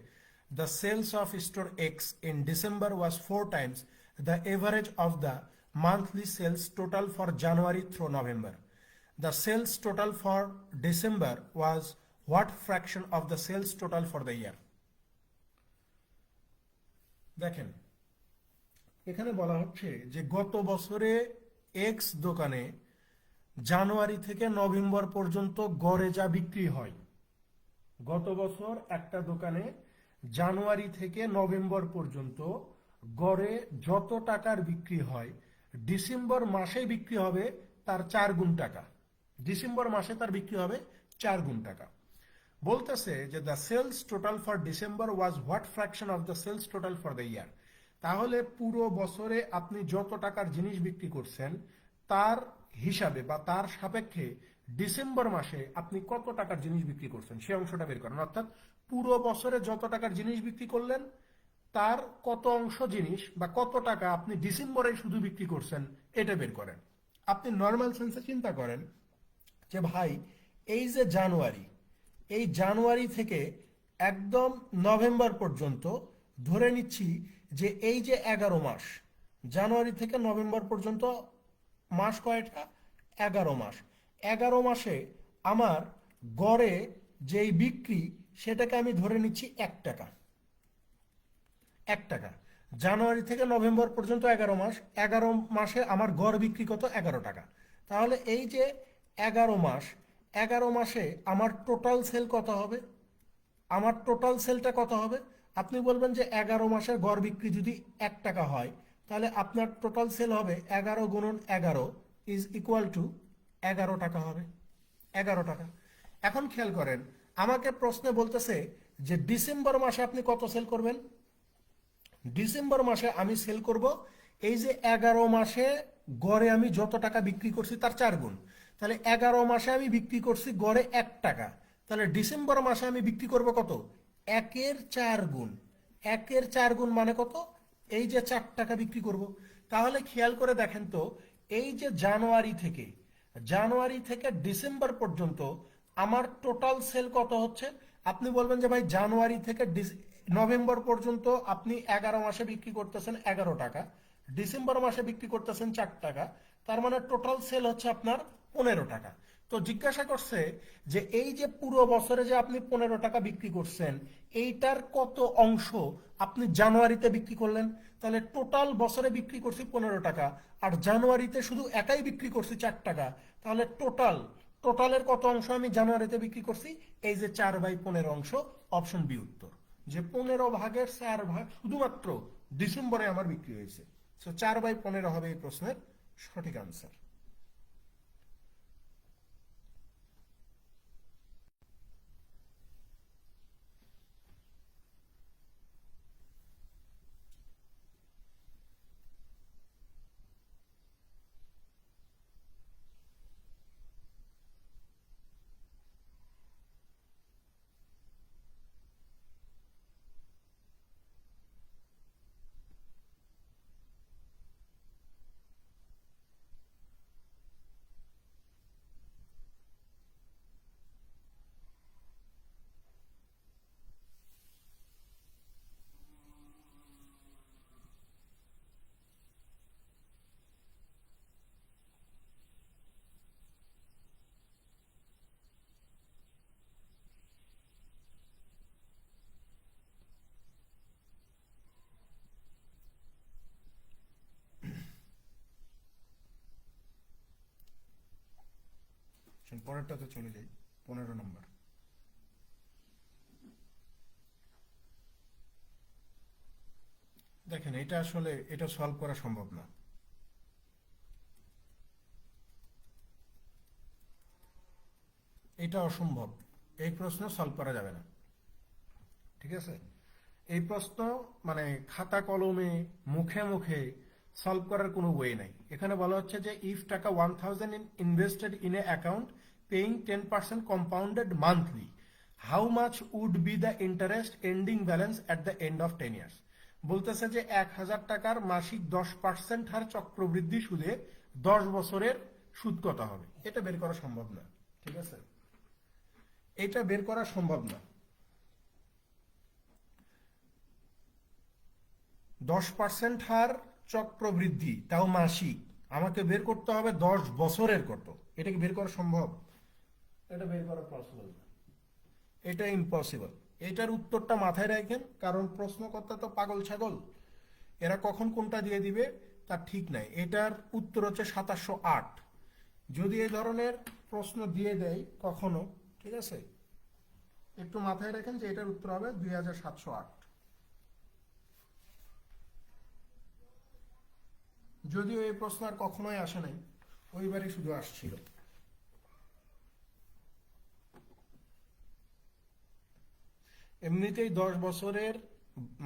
the sales of store X in December was 4 times the average of the monthly sales total for January through November. The sales total for December was what fraction of the sales total for the year. দেখেন এখানে বলা হচ্ছে যে গত বছরে x দোকানে জানুয়ারি থেকে November পর্যন্ত গড়ে যা বিক্রি হয়, গত বছর একটা দোকানে জানুয়ারি থেকে নভেম্বর পর্যন্ত গড়ে যত টাকার বিক্রি হয়, ডিসেম্বর মাসে বিক্রি হবে তার 4 গুণ টাকা। ডিসেম্বর মাসে তার বিক্রি হবে 4 গুণ টাকা। বলতেছে যে the sales total for December was what fraction of the sales total for the year. তাহলে পুরো বছরে আপনি যত টাকার জিনিস বিক্রি করছেন তার হিসাবে বা তার সাপেক্ষে ডিসেম্বর মাসে আপনি কত টাকার জিনিস বিক্রি করছেন সে অংশটা বের করেন। অর্থাৎ পুরো বছরে যত টাকার জিনিস বিক্রি করলেন তার কত অংশ জিনিস বা কত টাকা আপনি ডিসেম্বরে শুধু বিক্রি করছেন এটা বের করেন। আপনি নর্মাল সেন্সে চিন্তা করেন যে ভাই এই যে জানুয়ারি, এই জানুয়ারি থেকে একদম নভেম্বর পর্যন্ত ধরে নিচ্ছি যে এই যে 11 মাস, জানুয়ারি থেকে নভেম্বর পর্যন্ত মাস কয়টা? 11 মাস। 11 মাসে আমার গড়ে যেই বিক্রি সেটাকে আমি ধরে নিচ্ছি 1 টাকা। 1 টাকা। জানুয়ারি থেকে নভেম্বর পর্যন্ত 11 মাস, 11 মাসে আমার গড় বিক্রি কত? 11 টাকা। তাহলে এই যে 11 মাস, 11 মাসে আমার টোটাল সেল কত হবে? আমার টোটাল সেলটা কত হবে? আপনি বলবেন যে 11 মাসের গড় বিক্রি যদি 1 টাকা হয় তাহলে আপনার টোটাল সেল হবে 11 গুণন 11 ইজ ইকুয়াল টু 11 টাকা হবে। 11 টাকা। এখন খেয়াল করেন আমাকে প্রশ্নে বলতেছে যে ডিসেম্বর মাসে আপনি কত সেল করবেন? ডিসেম্বর মাসে আমি সেল করব এই যে 11 মাসে গড়ে আমি যত টাকা বিক্রি করছি তার 4 গুণ। তাহলে 11 মাসে আমি বিক্রি করছি গড়ে 1 টাকা, তাহলে ডিসেম্বর মাসে আমি বিক্রি করব কত? 1-এর 4 গুণ। 1-এর 4 গুণ মানে কত? এই যে 4 টাকা বিক্রি করব। তাহলে খেয়াল করে দেখেন তো এই যে জানুয়ারি থেকে ডিসেম্বর পর্যন্ত আমার টোটাল সেল কত হচ্ছে? আপনি বলবেন যে ভাই জানুয়ারি থেকে নভেম্বর পর্যন্ত আপনি 11 মাসে বিক্রি করতেছেন 11 টাকা, ডিসেম্বর মাসে বিক্রি করতেছেন 4 টাকা, তার মানে টোটাল সেল হচ্ছে আপনার 15 টাকা। তো জিজ্ঞাসা করছে যে এই যে পুরো বছরে যে আপনি 15 টাকা বিক্রি করছেন এইটার কত অংশ আপনি জানুয়ারিতে বিক্রি করলেন? তাহলে টোটাল বছরে বিক্রি করছি 15 টাকা আর জানুয়ারিতে শুধু একাই বিক্রি করছি 4 টাকা, তাহলে টোটালের কত অংশ আমি জানুয়ারিতে বিক্রি করছি? এই যে 4/15 অংশ। অপশন বি উত্তর, যে 15 ভাগের 4 ভাগ শুধুমাত্র ডিসেম্বরে আমার বিক্রি হয়েছে। সো 4/15 হবে এই প্রশ্নের সঠিক আনসার। পরেরটাতে চলে যাই, 15 নম্বর। দেখেন এটা আসলে এটা সলভ করা সম্ভব না। এটা অসম্ভব, এই প্রশ্ন সলভ করা যাবে না। ঠিক আছে, এই প্রশ্ন মানে খাতা কলমে মুখে মুখে সলভ করার কোনো ওয়ে নাই। এখানে বলা হচ্ছে যে ইফ টাকা 1000 invested in a account paying 10% compounded monthly, how much would be the interest ending balance at the end of 10 years. বলতেছে যে 1000 টাকার মাসিক 10% হার চক্রবৃদ্ধি সুদে 10 বছরের সুদ কত হবে? এটা বের করা সম্ভব না। ঠিক আছে, এটা বের করা সম্ভব না। 10% হার চক্রবৃদ্ধি, তাও মাসিক, আমাকে বের করতে হবে 10 বছরের কত। এটা কি বের করা সম্ভব? এটা বের করা পসিবল না, এটা ইম্পসিবল। এটার উত্তরটা মাথায় রাখেন, কারণ প্রশ্নকর্তা তো পাগল ছাগল, এরা কখন কোনটা দিয়ে দিবে তার ঠিক নাই। এটার উত্তর হচ্ছে 2708। যদি এই ধরনের প্রশ্ন দিয়ে দেয় কখনো, ঠিক আছে, একটু মাথায় রাখেন যে এটার উত্তর হবে 2708। যদিও এই প্রশ্ন আর কখনোই আসে নাই, ওইবারই শুধু আসছিল। এমনিতেই 10 বছরের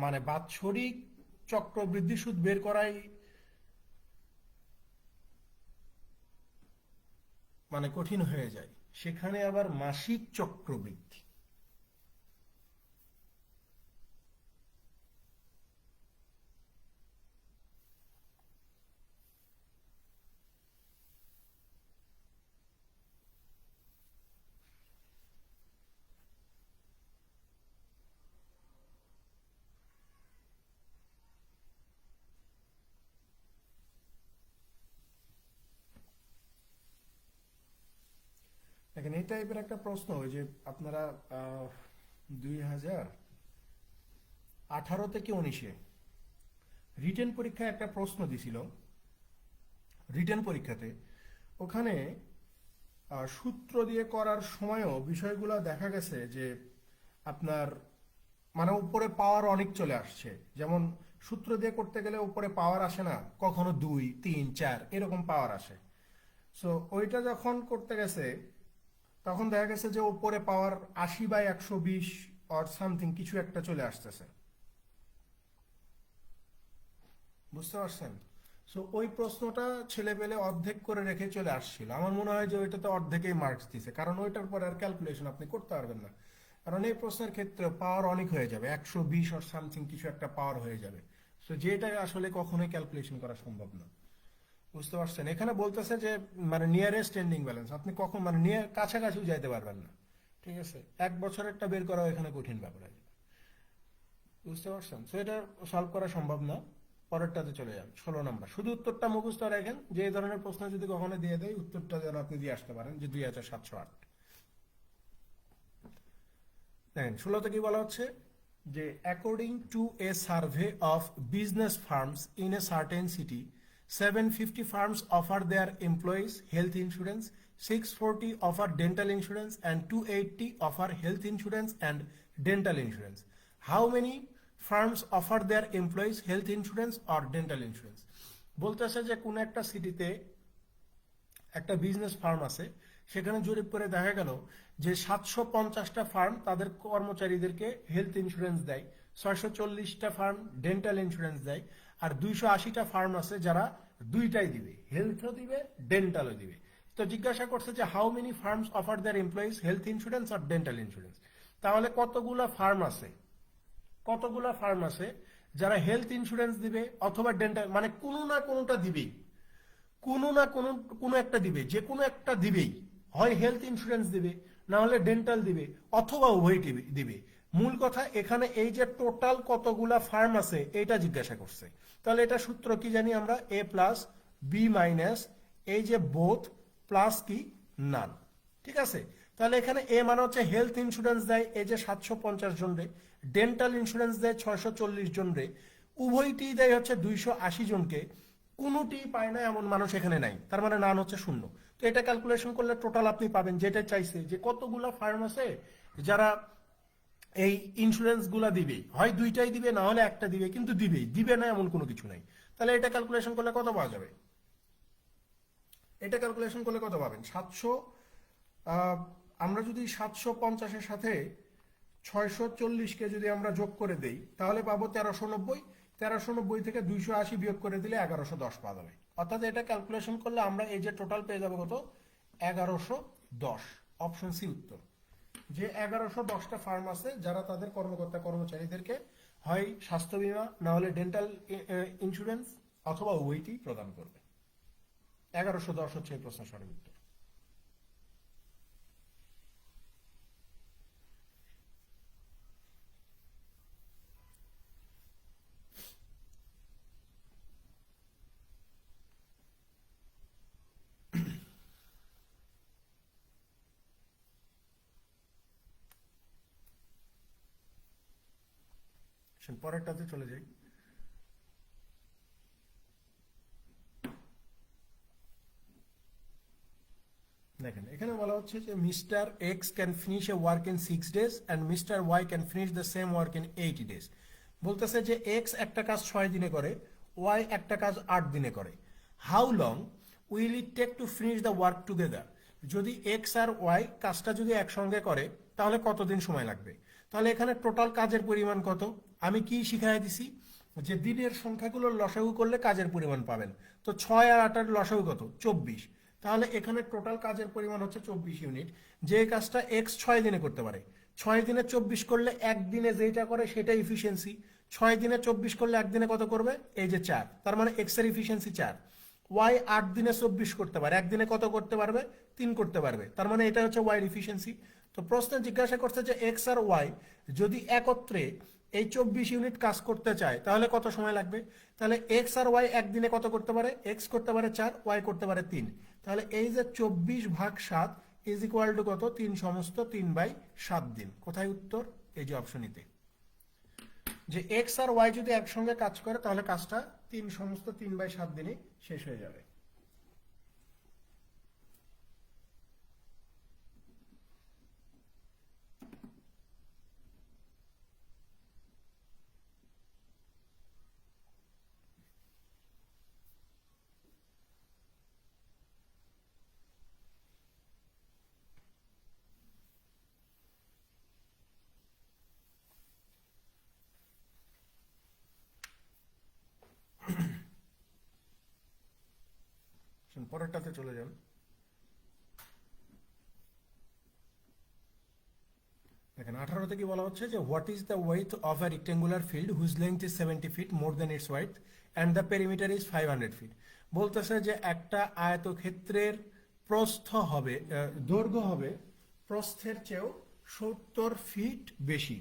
মানে বাৎসরিক চক্রবৃদ্ধি সুদ বের করাই মানে কঠিন হয়ে যায়, সেখানে আবার মাসিক চক্রবৃদ্ধি। দেখেন এই টাইপের একটা প্রশ্ন, ওই যে আপনারা 2018 থেকে 19-এ রিটেন পরীক্ষায় একটা প্রশ্ন দিছিল। রিটেন পরীক্ষাতে ওখানে সূত্র দিয়ে করার সময়ও বিষয়গুলো দেখা গেছে যে আপনার মানে উপরে পাওয়ার অনেক চলে আসছে। যেমন সূত্র দিয়ে করতে গেলে উপরে পাওয়ার আসে না, কখনো 2, 3, 4 এরকম পাওয়ার আসে। সো ওইটা যখন করতে গেছে তখন দেখা গেছে যে উপরে পাওয়ার 80/120 অর সামথিং কিছু একটা চলে আসতেছে, বুঝতে পারছেন? সো ওই প্রশ্নটা ছেলে পেলে অর্ধেক করে রেখে চলে আসছিল। আমার মনে হয় যে ওইটাতে অর্ধেকেই মার্কস দিছে, কারণ ওইটার পরে আর ক্যালকুলেশন আপনি করতে পারবেন না। কারণ এই প্রশ্নের ক্ষেত্রে পাওয়ার অনেক হয়ে যাবে, 120 অর সামথিং কিছু একটা পাওয়ার হয়ে যাবে। সো যেটা আসলে কখনোই ক্যালকুলেশন করা সম্ভব না, বুঝতে পারছেন? এখানে বলতেছে যে মানে নিয়ারেস্ট এন্ডিং ব্যালেন্স, আপনি কখন মানে নিয়ে কাছাকাছিও যাইতে পারবেন না, ঠিক আছে? 1 বছরেরটা বের করা এখানে কঠিন ব্যাপার আছে, বুঝতে পারছেন? সো এটা সলভ করা সম্ভব না। পরেরটাতে চলে যান, 16 নম্বর। শুধু উত্তরটা মুখস্থ রাখেন, যে এই ধরনের প্রশ্ন যদি কখনো দিয়ে দেয় উত্তরটা যেন আপনি দিয়ে আসতে পারেন, যে 2708। দেখেন 16তে কি বলা হচ্ছে যে according to a survey of business firms in a certain city, 750 firms offer their employees health insurance, 640 offer dental insurance and 280 offer health insurance and dental insurance. How many firms offer their employees health insurance or dental insurance? বলতেছে যে কোন একটা সিটিতে একটা business farm আছে, সেখানে জরিপ করে দেখা গেল যে 750টা ফার্ম তাদের কর্মচারীদেরকে হেলথ ইন্স্যুরেন্স দেয়, 640টা ফার্ম ডেন্টাল ইন্স্যুরেন্স দেয়, আর 280টা ফার্ম আছে যারা দুইটাই দিবে, হেলথও দিবে ডেন্টালও দিবে। তো জিজ্ঞাসা করছে যে how many firms offer their employees health insurance আর ডেন্টাল ইন্স্যুরেন্স। তাহলে কতগুলা ফার্ম আছে যারা হেলথ ইন্স্যুরেন্স দিবে অথবা ডেন্টাল, মানে কোনো না কোনোটা দিবেই, কোনো না কোনো কোনো একটা দিবে, যে কোনো একটা দিবেই, হয় হেলথ ইন্স্যুরেন্স দিবে, না হলে ডেন্টাল দিবে, অথবা উভয় দিবে। মূল কথা এখানে এই যে টোটাল কতগুলা ফার্ম আছে এটা জিজ্ঞাসা করছে। তাহলে এটা সূত্র কি জানি আমরা, এ প্লাস বি মাইনাস এই যে বোথ প্লাস কি নান, ঠিক আছে? তাহলে এখানে এ মানে হচ্ছে হেলথ ইন্স্যুরেন্স দেয় এই যে 750 জন রে, ডেন্টাল ইন্স্যুরেন্স দেয় 640 জন রে, উভয়টি দেয় হচ্ছে 280 জনকে, কোনোটি পায় না এমন মানুষ এখানে নাই, তার মানে নান হচ্ছে 0। তো এটা ক্যালকুলেশন করলে টোটাল আপনি পাবেন যেটা চাইছে, যে কতগুলা ফার্ম আছে যারা এই ইন্স্যুরেন্স গুলা দিবে, হয় দুইটাই দিবে না হলে একটা দিবে, কিন্তু দিবেই, দিবে না এমন কোনো কিছু নাই। তাহলে এটা ক্যালকুলেশন করলে কত পাওয়া যাবে? এটা ক্যালকুলেশন করলে কত পাবেন? 700, আমরা যদি 750-এর সাথে 640-কে যদি আমরা যোগ করে দেই তাহলে পাবো 1390। 1390 থেকে 280 বিয়োগ করে দিলে 1110 পাওয়া যাবে। অর্থাৎ এটা ক্যালকুলেশন করলে আমরা এই যে টোটাল পেয়ে যাবো কত, 1110। অপশন সি উত্তর, যে 1110টা ফার্ম আছে যারা তাদের কর্মকর্তা কর্মচারীদেরকে হয় স্বাস্থ্য বীমা না হলে ডেন্টাল ইন্স্যুরেন্স অথবা উভয়টি প্রদান করবে। 1110 হচ্ছে এই প্রশ্নের সঠিক উত্তর। পরেরটাতে চলে যাই। দেখেন এখানে বলা হচ্ছে যে mister X can finish a work in 6 days and mister Y can finish the same work in 80 days। বলতেছে যে এক্স একটা কাজ 6 দিনে করে, ওয়াই একটা কাজ 8 দিনে করে। How long will it take to finish the work together? যদি এক্স আর ওয়াই কাজটা যদি একসঙ্গে করে তাহলে কতদিন সময় লাগবে? তাহলে এখানে টোটাল কাজের পরিমাণ কত? আমি কি শিখাই দিছি যে দিনের সংখ্যাগুলোর লসাগু করলে কাজের পরিমাণ পাবেন। তো 6 আর 8 এর লসাগু কত? 24। তাহলে এখানে টোটাল কাজের পরিমাণ হচ্ছে 24 ইউনিট। যে কাজটা এক্স 6 দিনে করতে পারে, 6 দিনে 24 করলে একদিনে যেটা করে সেটা ইফিসিয়েন্সি। 6 দিনে 24 করলে একদিনে কত করবে? এই যে 4, তার মানে এক্স এর ইফিসিয়েন্সি 4। ওয়াই 8 দিনে 24 করতে পারে, একদিনে কত করতে পারবে? 3 করতে পারবে, তার মানে এটা হচ্ছে ওয়াই ইফিসিয়েন্সি। তো প্রশ্নে জিজ্ঞাসা করছে যে এক্স আর ওয়াই যদি একত্রে এই 24 ইউনিট কাজ করতে চায় তাহলে কত সময় লাগবে? তাহলে এক্স আর ওয়াই একদিনে কত করতে পারে? এক্স করতে পারে 4, ওয়াই করতে পারে 3। তাহলে এই যে 24/7 ইজ ইকুয়াল টু কত? 3 সমস্ত 3/7 দিন। কোথায় উত্তর? এই যে অপশনিতে, যে এক্স আর ওয়াই যদি একসঙ্গে কাজ করে তাহলে কাজটা 3 সমস্ত 3/7 দিনে শেষ হয়ে যাবে। পরেরটাতে চলে যান। দেখেন 18তে কি বলা হচ্ছে যে what is the width of a rectangular field whose length is 70 feet more than its width and the perimeter is 500 feet. বলতেছে যে একটা আয়তক্ষেত্রের প্রস্থ হবে, দৈর্ঘ্য হবে প্রস্থের চেয়েও 70 ফিট বেশি।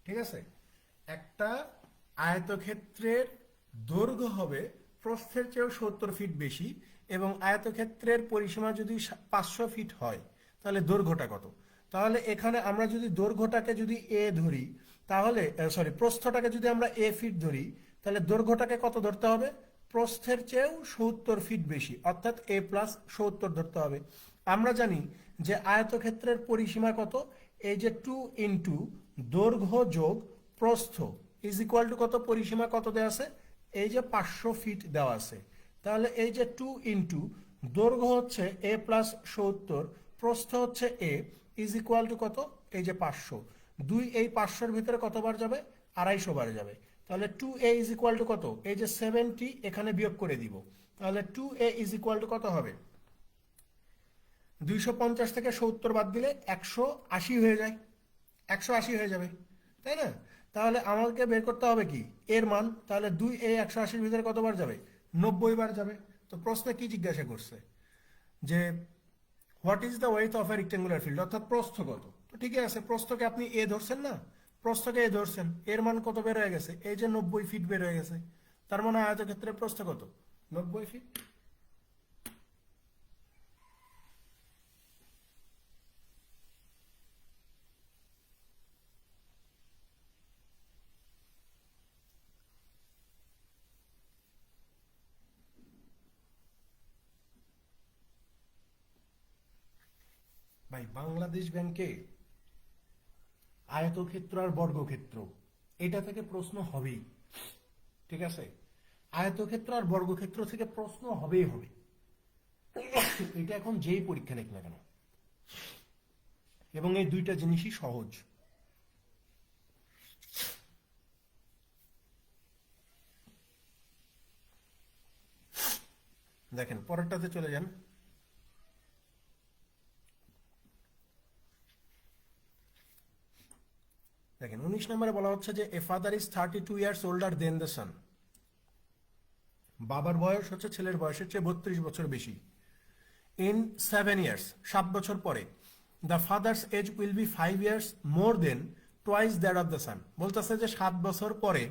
ঠিক আছে, একটা আয়তক্ষেত্রের দৈর্ঘ্য হবে প্রস্থের চেয়েও 70 ফিট বেশি এবং আয়তক্ষেত্রের পরিসীমা যদি 500 ফিট হয় তাহলে দৈর্ঘ্যটা কত? তাহলে এখানে আমরা যদি দৈর্ঘ্যটাকে যদি এ ধরি তাহলে প্রস্থটাকে যদি আমরা এ ফিট ধরি তাহলে দৈর্ঘ্যটাকে কত ধরতে হবে? প্রস্থের চেয়েও 70 ফিট বেশি, অর্থাৎ এ প্লাস 70 ধরতে হবে। আমরা জানি যে আয়তক্ষেত্রের পরিসীমা কত? এই যে 2 ইন্টু দৈর্ঘ্য যোগ প্রস্থ ইজ ইকুয়াল টু কত? পরিসীমা কত দেওয়া আছে? এই যে 500 ফিট দেওয়া আছে। তাহলে এই যে 2 ইন্টু দৈর্ঘ্য হচ্ছে এ প্লাস 70, প্রস্থ হচ্ছে এ, ইজ ইকুয়াল টু কত? এই যে 500। 2 এই 500-র ভিতরে কতবার যাবে? 250 বার যাবে। তাহলে 2a ইজ ইকুয়াল টু কত? এই যে 70 এখানে বিয়োগ করে দিব। তাহলে 2a ইজ ইকুয়াল টু কত হবে? 250 থেকে 70 বাদ দিলে 180 হয়ে যায়, 180 হয়ে যাবে, তাই না? তাহলে আমাকে বের করতে হবে কি এর মান। তাহলে 2 এই 180-র ভিতরে কতবার যাবে? 90 বার যাবে। তো প্রশ্নে কি জিজ্ঞাসা করছে যে what is the width of a rectangular field, অর্থাৎ প্রস্থ কত? তো ঠিকই আছে, প্রস্থকে আপনি এ ধরছেন না, প্রস্থকে এ ধরছেন, এর মান কত বের হয়ে গেছে? এই যে 90 ফিট বের হয়ে গেছে। তার মানে আয়তক্ষেত্রের প্রস্থ কত? 90 ফিট। ভাই বাংলাদেশ ব্যাংকে আয়তক্ষেত্র আর বর্গক্ষেত্র এটা থেকে প্রশ্ন হবেই। ঠিক আছে, আয়তক্ষেত্র আর বর্গক্ষেত্র থেকে প্রশ্ন হবেই হবে। এটা এখন যেই পরীক্ষা নেক না কেন, এবং এই দুইটা জিনিসই সহজ। দেখেন পরেরটাতে চলে যান। দেখেন 19 নম্বরে বলা হচ্ছে যে a father is 32 years older than the sun. বাবার বয়স হচ্ছে ছেলের বয়সের চেয়ে 32 বছর বেশি। ইন 7 ইয়ার্স, 7 বছর পরে, the father's age will be 5 years more than twice that of the son. বলতেছে যে 7 বছর পরে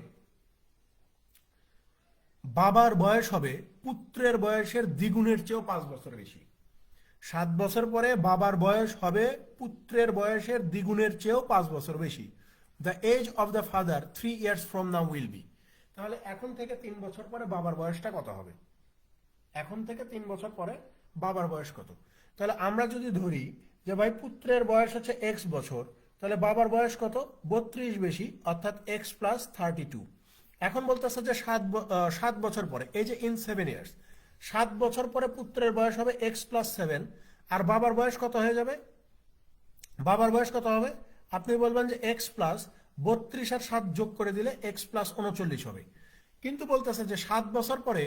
বাবার বয়স হবে পুত্রের বয়সের দ্বিগুণের চেয়েও 5 বছর বেশি। 7 বছর পরে বাবার বয়স হবে পুত্রের বয়সের দ্বিগুণের চেয়েও 5 বছর বেশি। The age of the father 3 years from now will be। তাহলে এখন থেকে 3 বছর পরে বাবার বয়সটা কত হবে? এখন থেকে 3 বছর পরে বাবার বয়স কত? তাহলে আমরা যদি ধরি যে ভাই পুত্রের বয়স হচ্ছে x বছর, তাহলে বাবার বয়স কত? 32 বেশি, অর্থাৎ x প্লাস 32। এখন বলতেছে যে 7 বছর পরে, এই যে ইন 7 years, 7 বছর পরে পুত্রের বয়স হবে x প্লাস 7, আর বাবার বয়স কত হয়ে যাবে? বাবার বয়স কত হবে? আপনি বলবেন যে x প্লাস 32 আর 7 যোগ করে দিলে x প্লাস 39 হবে। কিন্তু বলতেছে যে 7 বছর পরে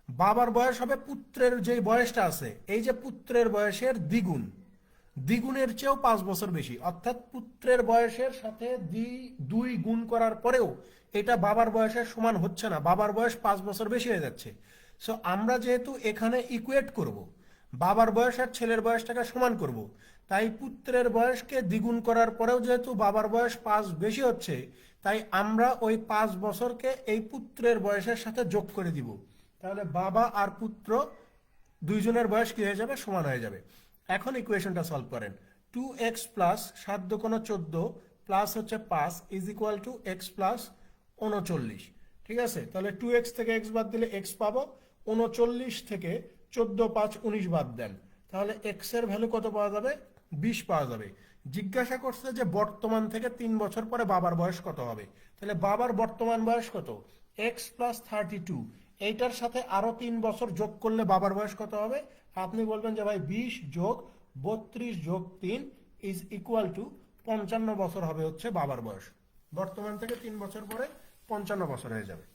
বাবার বয়স হবে পুত্রের যে বয়সটা আছে, এই যে পুত্রের বয়সের দ্বিগুণ, দ্বিগুণের চেয়েও 5 বছর বেশি, অর্থাৎ পুত্রের বয়সের সাথে 2 গুণ করার পরেও এটা বাবার বয়সের সমান হচ্ছে না, বাবার বয়স 5 বছর বেশি হয়ে যাচ্ছে। সো আমরা যেহেতু এখানে ইকুয়েট করব, বাবার বয়স আর ছেলের বয়সটাকে সমান করব, তাই পুত্রের বয়সকে দ্বিগুণ করার পরেও যেহেতু বাবার বয়স 5 বেশি হচ্ছে, তাই আমরা ওই 5 বছরকে এই পুত্রের বয়সের সাথে যোগ করে দিব। তাহলে বাবা আর পুত্র দুইজনের বয়স কি হয়ে যাবে? সমান হয়ে যাবে। এখন ইকুয়েশনটা সলভ করেন। 2x প্লাস 7 দুগুণ 14 প্লাস হচ্ছে 5 is equal two x plus 39। ঠিক আছে, তাহলে 2x থেকে x বাদ দিলে x পাবো, 39 থেকে 14 5 19 বাদ দেন, তাহলে x এর ভ্যালু কত পাওয়া যাবে? 20 পাওয়া যাবে। জিজ্ঞাসা করছে যে বর্তমান থেকে 3 বছর পরে বাবার বয়স কত হবে। তাহলে বাবার বর্তমান বয়স কত? x প্লাস 32, এইটার সাথে আরো 3 বছর যোগ করলে বাবার বয়স কত হবে? আপনি বলবেন যে ভাই 20 যোগ 32 যোগ 3 ইজ ইকুয়াল টু 55 বছর হবে হচ্ছে বাবার বয়স। বর্তমান থেকে 3 বছর পরে 55 বছর হয়ে যাবে।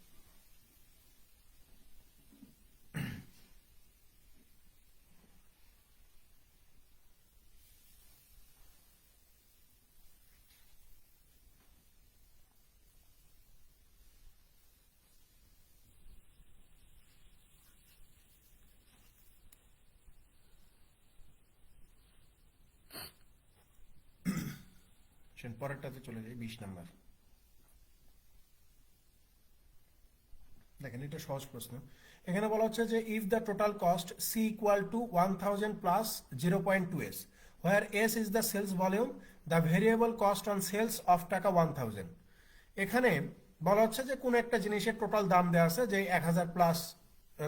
পরেরটাতে চলে যাই, 20 নাম্বার। দেখেন এটা সহজ প্রশ্ন। এখানে বলা হচ্ছে যে if the total cost C equal to 1000 plus 0.2s, where s is the sales volume, the variable cost on sales of টাকা 1000। এখানে বলা হচ্ছে যে কোন একটা জিনিসের টোটাল দাম দেওয়া আছে যে 1000 plus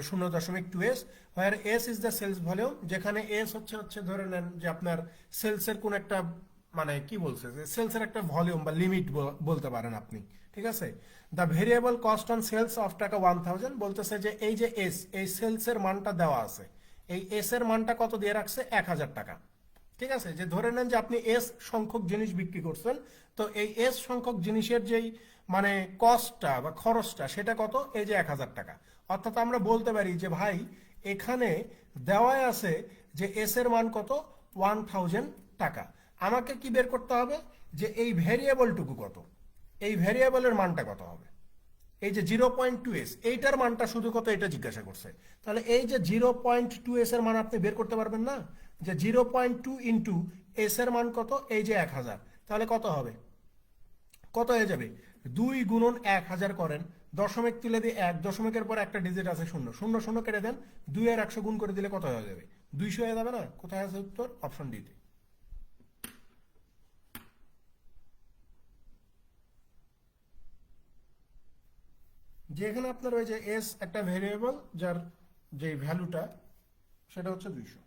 0.2s, where s is the sales volume, যেখানে s হচ্ছে ধরে নেন যে আপনার সেলসের কোন একটা মানে কি বলছে যে সেলসের একটা ভলিউম বা লিমিট বলতে পারেন আপনি। ঠিক আছে, the variable cost on sales of টাকা 1000 বলতেছে যে এই যে এস, এই সেলসের মানটা দেওয়া আছে, এই এস এর মানটা কত দিয়ে রাখছে? 1000 টাকা। ঠিক আছে, যে ধরে নেন যে আপনি এস সংখ্যক জিনিস বিক্রি করছেন, তো এই এস সংখ্যক জিনিসের যেই মানে কস্টটা বা খরচটা সেটা কত? এই যে 1000 টাকা। অর্থাৎ আমরা বলতে পারি যে ভাই এখানে দেওয়াই আছে যে এস এর মান কত? 1000 টাকা। আমাকে কি বের করতে হবে? যে এই ভেরিয়েবলটুকু কত, এই ভেরিয়েবলের মানটা কত হবে। এই যে 0.2s, এইটার মানটা শুধু কত এটা জিজ্ঞাসা করছে। তাহলে এই যে 0.2s এর মান আপনি বের করতে পারবেন না, যে 0.2 ইন্টু এস এর মান কত? এই যে 1000। তাহলে কত হবে? কত হয়ে যাবে? 2 গুণন 1000 করেন, দশমিক তুলে দিয়ে 1, দশমিকের পর একটা ডিজিট আছে 0, 0 0 কেটে দেন, 2 আর 100 গুণ করে দিলে কত হয়ে যাবে? 200 হয়ে যাবে না? কোথায় আছে উত্তর? অপশন ডিতে। যেখানে আপনার ওই যে এস একটা ভেরিয়েবল যার যে ভ্যালুটা সেটা হচ্ছে 200।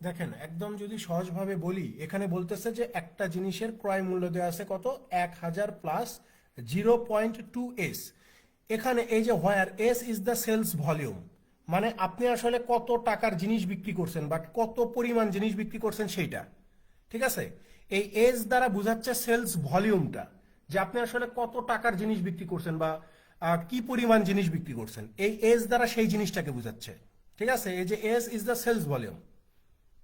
দেখেন একদম যদি সহজভাবে বলি, এখানে বলতেছে যে একটা জিনিসের ক্রয় মূল্য দেওয়া আছে কত? 1000 প্লাস 0.2s। এখানে এই যে where s is the sales volume, মানে আপনি আসলে কত টাকার জিনিস বিক্রি করছেন বা কত পরিমাণ জিনিস বিক্রি করছেন সেইটা। ঠিক আছে, এই এস দ্বারা বোঝাচ্ছে সেলস ভলিউমটা, যে আপনি আসলে কত টাকার জিনিস বিক্রি করছেন বা কি পরিমাণ জিনিস বিক্রি করছেন, এই এস দ্বারা সেই জিনিসটাকে বোঝাচ্ছে। ঠিক আছে, এই যে S is the sales volume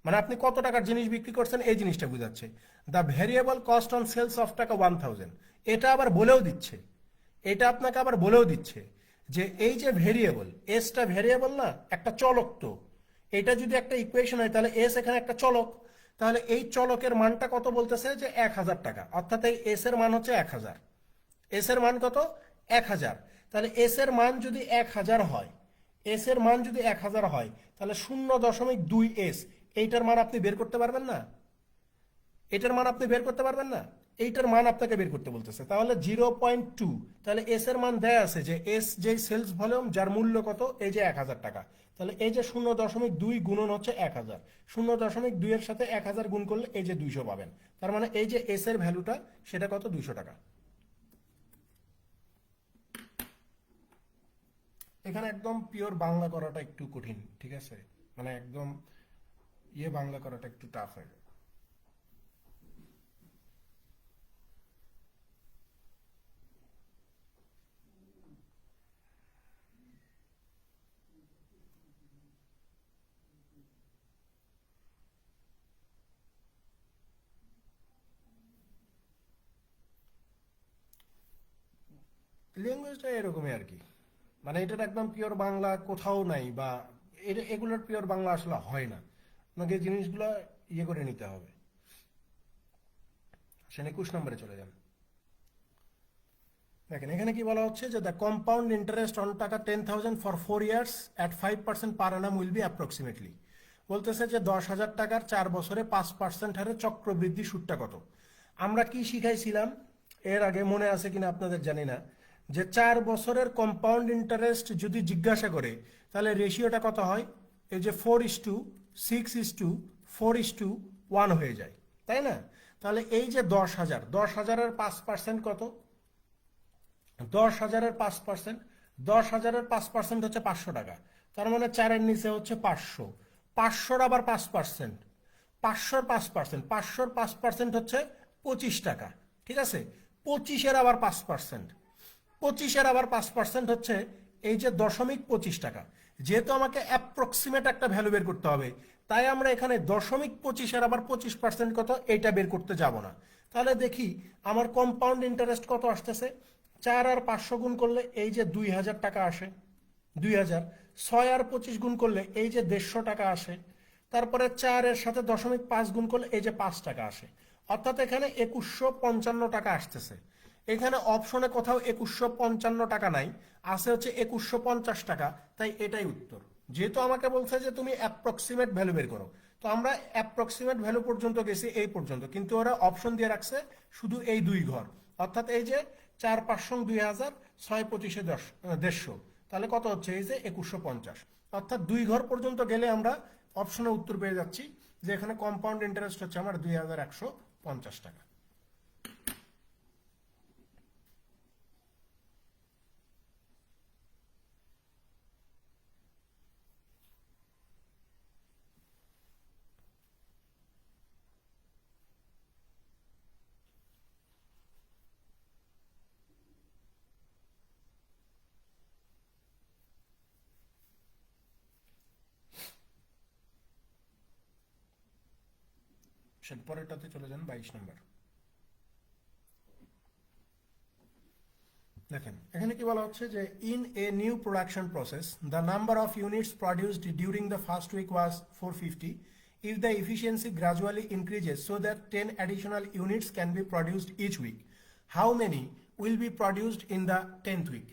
মানে আপনি কত টাকার জিনিস বিক্রি করছেন এই জিনিসটা বোঝাচ্ছে। The variable cost on sales of টাকা 1000, এটা আবার বলেও দিচ্ছে, এটা আপনাকে আবার বলেও দিচ্ছে যে এই যে ভেরিয়েবল, এসটা ভেরিয়েবল না, একটা চলক। তো এটা যদি একটা ইকুয়েশন হয় তাহলে এস এখানে একটা চলক, তাহলে এই চলকের মানটা কত বলতেছে যে 1000 টাকা, অর্থাৎ এই এস এর মান হচ্ছে 1000। এস এর মান কত? 1000। তাহলে এস এর মান যদি 1000 হয়, এস এর মান যদি 1000 হয়, তাহলে 0.2 এস এইটার মান আপনি বের করতে পারবেন না? এটার মান আপনি বের করতে পারবেন না? এইটার মান আপনাকে বের করতে বলতেছে। তাহলে 0.2, তাহলে এস এর মান দেয়া আছে যে এস যে সেলস ভলিউম যার মূল্য কত, এই যে 1000 টাকা। তাহলে এই যে 0.2 গুণন হচ্ছে 1000, 0.2 এর সাথে 1000 গুণ করলে এই যে 200 পাবেন। তার মানে এই যে এস এর ভ্যালুটা সেটা কত? 200 টাকা। এখানে একদম পিওর বাংলা করাটা একটু কঠিন, ঠিক আছে? মানে একদম বাংলা করাটা একটু টাফ হয়ে যায়। ল্যাঙ্গুয়েজটা এরকমই আর কি, মানে এটার একদম পিওর বাংলা কোথাও নাই, বা এগুলোর পিওর বাংলা আসলে হয় না। আপনাকে জিনিসগুলো করে নিতে হবে। সেটা 21 নম্বরে চলে যান। দেখেন এখানে কি বলা হচ্ছে যে দ্য কম্পাউন্ড ইন্টারেস্ট অন টাকা 10,000 for 4 years at 5% per Anam will be approximately. বলতেছে যে 10,000 টাকার 4 বছরে 5% হারে চক্রবৃদ্ধি সুদটা কত। আমরা কি শিখাইছিলাম এর আগে, মনে আছে কিনা আপনাদের জানি না, যে 4 বছরের কম্পাউন্ড ইন্টারেস্ট যদি জিজ্ঞাসা করে তাহলে রেশিওটা কত হয়? এই যে 4:6:4:1 হয়ে যায়, তাই না? তাহলে এই যে 10,000, 10,000-এর 5% কত? 10,000-এর 5%, 10,000-এর 5% হচ্ছে 500 টাকা। তার মানে 4-এর নিচে হচ্ছে 500, 500-র আবার 5%, 500-র 5%, 500-র 5% হচ্ছে 25 টাকা, ঠিক আছে? 25-এর আবার 5%, 25-এর আবার 5% হচ্ছে এই যে 0.25 টাকা। যেহেতু আমাকে অ্যাপ্রক্সিমেট একটা ভ্যালু বের করতে হবে, তাই আমরা এখানে 0.25-এর আবার 25% কত এইটা বের করতে যাব না। তাহলে দেখি আমার কম্পাউন্ড ইন্টারেস্ট কত আসতেছে। 4 আর 500 গুণ করলে এই যে 2,000 টাকা আসে, 2,000। 6 আর 25 গুণ করলে এই যে 150 টাকা আসে। তারপরে 4 এর সাথে 0.5 গুণ করলে এই যে 5 টাকা আসে। অর্থাৎ এখানে 2155 টাকা আসতেছে। এখানে অপশনে কোথাও 2155 টাকা নাই, আছে হচ্ছে 2150 টাকা। তাই এটাই উত্তর। যেহেতু আমাকে বলছে যে তুমি অ্যাপ্রক্সিমেট ভ্যালু বের করো, তো আমরা অ্যাপ্রক্সিমেট ভ্যালু পর্যন্ত গেছি এই পর্যন্ত, কিন্তু ওরা অপশন দিয়ে রাখছে শুধু এই দুই ঘর। অর্থাৎ এই যে 4-5-2,000, 6-25-এ 150, তাহলে কত হচ্ছে? এই যে 2150। অর্থাৎ দুই ঘর পর্যন্ত গেলে আমরা অপশনে উত্তর পেয়ে যাচ্ছি যে এখানে কম্পাউন্ড ইন্টারেস্ট হচ্ছে আমার 2,150 টাকা। সেটা পরেরটাতে চলে যান, 22 নম্বর। দেখেন এখানে কি বলা হচ্ছে যে in a new production process the number of units produced during the first week was 450 if the efficiency gradually increases so that 10 additional units can be produced each week, how many will be produced in the 10th week?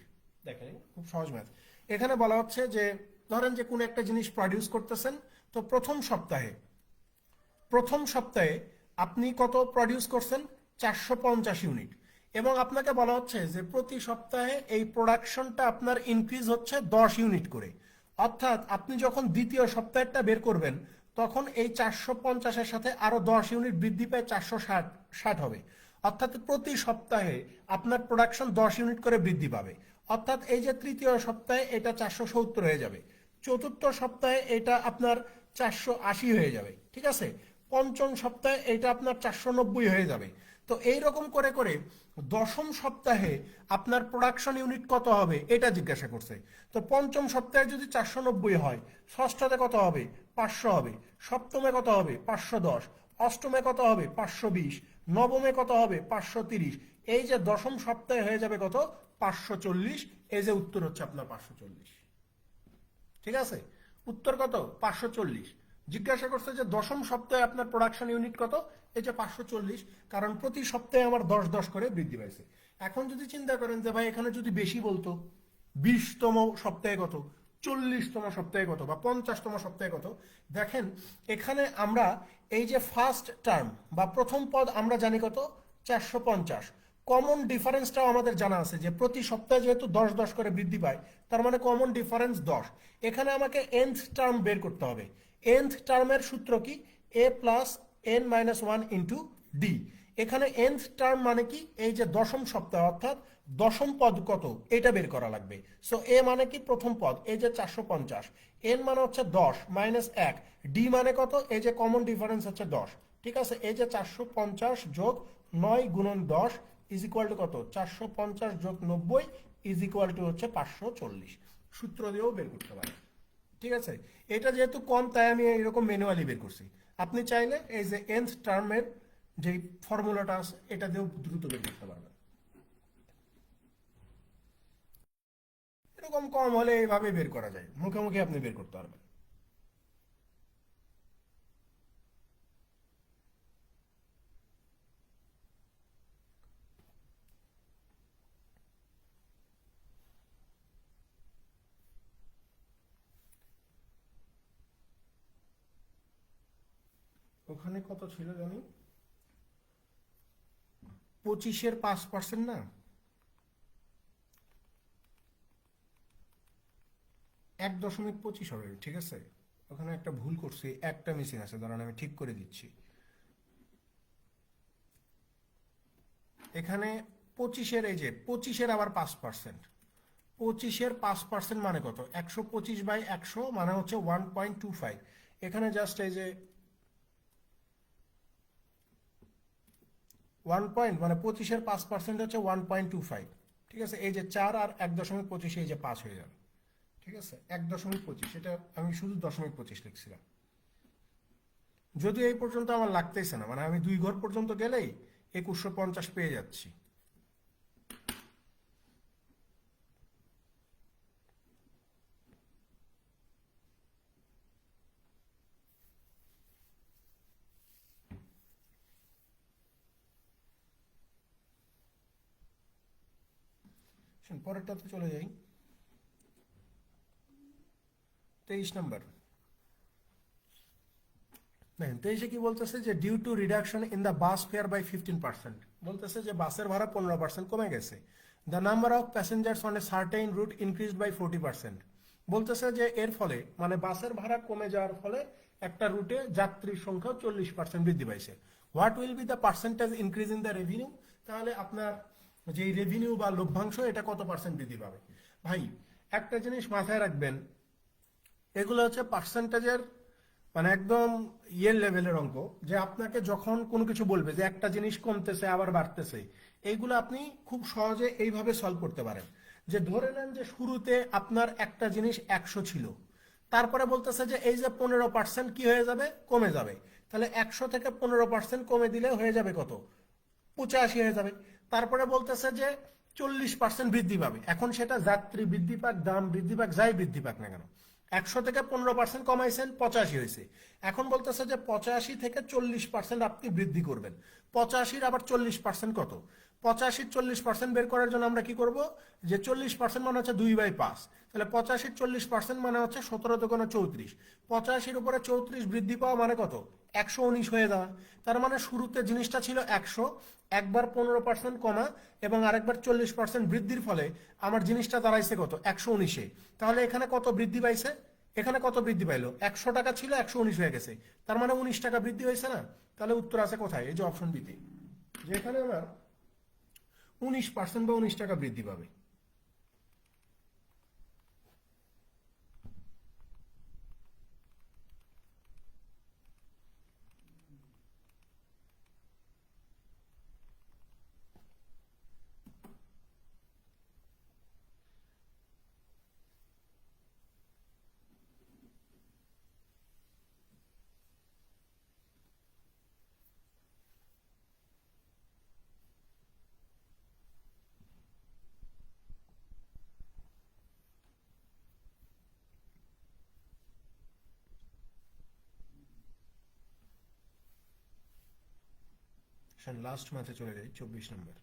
দেখেন খুব সহজ math. এখানে বলা হচ্ছে যে ধরেন যে কোন একটা জিনিস প্রডিউস করতেছেন, তো প্রথম সপ্তাহে আপনি কত প্রডিউস করছেন? 450 ইউনিট। এবং আপনাকে বলা হচ্ছে যে প্রতি সপ্তাহে এই প্রোডাকশনটা আপনার ইনক্রিজ হচ্ছে 10 ইউনিট করে। অর্থাৎ আপনি যখন দ্বিতীয় সপ্তাহেরটা বের করবেন তখন এই 450-এর সাথে আরো 10 ইউনিট বৃদ্ধি পেয়ে 460 হবে। অর্থাৎ প্রতি সপ্তাহে আপনার প্রোডাকশন 10 ইউনিট করে বৃদ্ধি পাবে। অর্থাৎ এই যে তৃতীয় সপ্তাহে এটা 470 হয়ে যাবে, চতুর্থ সপ্তাহে এটা আপনার 480 হয়ে যাবে, ঠিক আছে? পঞ্চম সপ্তাহে এটা আপনার 490 হয়ে যাবে। তো এই রকম করে করে দশম সপ্তাহে আপনার প্রোডাকশন ইউনিট কত হবে এটা জিজ্ঞাসা করছে। তো পঞ্চম সপ্তাহে যদি 490 হয়, ষষ্ঠতে কত হবে? 500 হবে। সপ্তমে কত হবে? 510। অষ্টমে কত হবে? 520। নবমে কত হবে? 530। এই যে দশম সপ্তাহে হয়ে যাবে কত? 540। এই যে উত্তর হচ্ছে আপনার 540, ঠিক আছে? উত্তর কত? 540। জিজ্ঞাসা করছে যে দশম সপ্তাহে আপনার প্রোডাকশন ইউনিট কত, এই যে 540, কারণ প্রতি সপ্তাহে আমার 10 10 করে বৃদ্ধি পাইছে। এখন যদি চিন্তা করেন যে ভাই এখানে যদি বেশি বলতো, 20তম সপ্তাহে কত, 40তম সপ্তাহে কত, বা 50তম সপ্তাহে কত, দেখেন এখানে আমরা এই যে ফার্স্ট টার্ম বা প্রথম পদ আমরা জানি কত, 450। কমন ডিফারেন্সটাও আমাদের জানা আছে যে প্রতি সপ্তাহে যেহেতু 10 10 করে বৃদ্ধি পায়, তার মানে কমন ডিফারেন্স 10। এখানে আমাকে nth টার্ম বের করতে হবে। nth টার্মের সূত্র কি, a plus n minus one into D. এখানে nth টার্ম মানে কি, এই যে দশম সপ্তাহ অর্থাৎ দশম পদ কত এটা বের করা লাগবে। সো এ মানে কি প্রথম পদ, এই যে 450, n মানে হচ্ছে 10 মাইনাস 1, ডি মানে কত, এই যে কমন ডিফারেন্স হচ্ছে 10। ঠিক আছে, এই যে 450 যোগ 9 গুণন 10 ইজ ইকুয়াল টু কত, 450 যোগ 90 ইজ ইকুয়াল টু হচ্ছে 540। সূত্র দিয়েও বের করতে পারে। ঠিক আছে, এটা যেহেতু কম তাই আমি এরকম ম্যানুয়ালি বের করছি। আপনি চাইলে এই যে nth টার্মের যে ফর্মুলাটা আছে এটা দিয়েও দ্রুত বের করতে পারবেন। এরকম কম হলে এইভাবে বের করা যায়, মুখে আপনি বের করতে পারবেন। ওখানে কত ছিল জানি, 25-এর 5% না, 1.25 হবে। ঠিক আছে, ওখানে একটা ভুল করছি, একটা মিসিং আছে, ধরেন আমি ঠিক করে দিচ্ছি। এখানে 25-এর এই যে 25-এর আবার 5%, 25-এর 5% মানে কত, 125/100 মানে হচ্ছে 1.25। এখানে জাস্ট এই যে 1 মানে 25-এর 5% হচ্ছে 1.25। ঠিক আছে, এই যে 4 আর 1.25, এই যে 5 হয়ে যাবে। ঠিক আছে, 1.25, এটা আমি শুধু 0.25 লিখছিলাম। যদিও এই পর্যন্ত আমার লাগতেছে না, মানে আমি 2 ঘর পর্যন্ত গেলেই 2150 পেয়ে যাচ্ছি। পরেরটাতে চলে যাই, 23 নম্বর। দেখেন 23-এ কি বলতেছে যে due to reduction in the bus fare by 15%, বলতেছে যে বাসের ভাড়া 15% কমে গেছে। The number of passengers on a certain route increased by 40%। বলতেছে যে এর ফলে মানে বাসের ভাড়া কমে যাওয়ার ফলে একটা রুটে যাত্রীর সংখ্যা 40% বৃদ্ধি পাইছে। What will be the percentage increase in the revenue, তাহলে আপনার যে রেভিনিউ বা লভ্যাংশ এটা কত পার্সেন্ট বৃদ্ধি পাবে। ভাই একটা জিনিস মাথায় রাখবেন, এগুলো হচ্ছে পার্সেন্টেজের মানে একদম ইয়ের লেভেলের অঙ্ক, যে আপনাকে যখন কোনো কিছু বলবে যে একটা জিনিস কমতেছে আবার বাড়তেছে, এইগুলো আপনি খুব সহজে এইভাবে সলভ করতে পারেন। যে ধরে নেন যে শুরুতে আপনার একটা জিনিস 100 ছিল, তারপরে বলতেছে যে এই যে 15% কি হয়ে যাবে, কমে যাবে। তাহলে 100 থেকে 15% কমে দিলে হয়ে যাবে কত, 85 হয়ে যাবে। তারপরে বলতেছে যে 40% বৃদ্ধি পাবে। এখন সেটা যাত্রী বৃদ্ধি পাক, দাম বৃদ্ধি পাক, যাই বৃদ্ধি পাক না কেন, 100 থেকে 15% কমাইছেন, 85 হয়েছে। এখন বলতেছে যে 85 থেকে 40% আপনি বৃদ্ধি করবেন। 85-র আবার 40% কত, 85-র 40% বের করার জন্য আমরা কি করব, যে 40% মানে হচ্ছে 2/5। তাহলে 85-র 40% মানে হচ্ছে 17×34। 85-র উপরে 34 বৃদ্ধি পাওয়া মানে কত, 119 হয়ে যাওয়া। তার মানে শুরুতে জিনিসটা ছিল 100, একবার 15% কমা এবং আরেকবার 40% বৃদ্ধির ফলে আমার জিনিসটা দাঁড়াইছে কত, 119-এ। তাহলে এখানে কত বৃদ্ধি পাইছে, এখানে কত বৃদ্ধি পাইলো, 100 টাকা ছিল 119 হয়ে গেছে, তার মানে 19 টাকা বৃদ্ধি হয়েছে না। তাহলে উত্তর আছে কোথায়, এই যে অপশন বিতে, যেখানে আমার 19% বা 19 টাকা বৃদ্ধি পাবে। আসেন লাস্ট ম্যাথে চলে যাই, 24 নম্বর।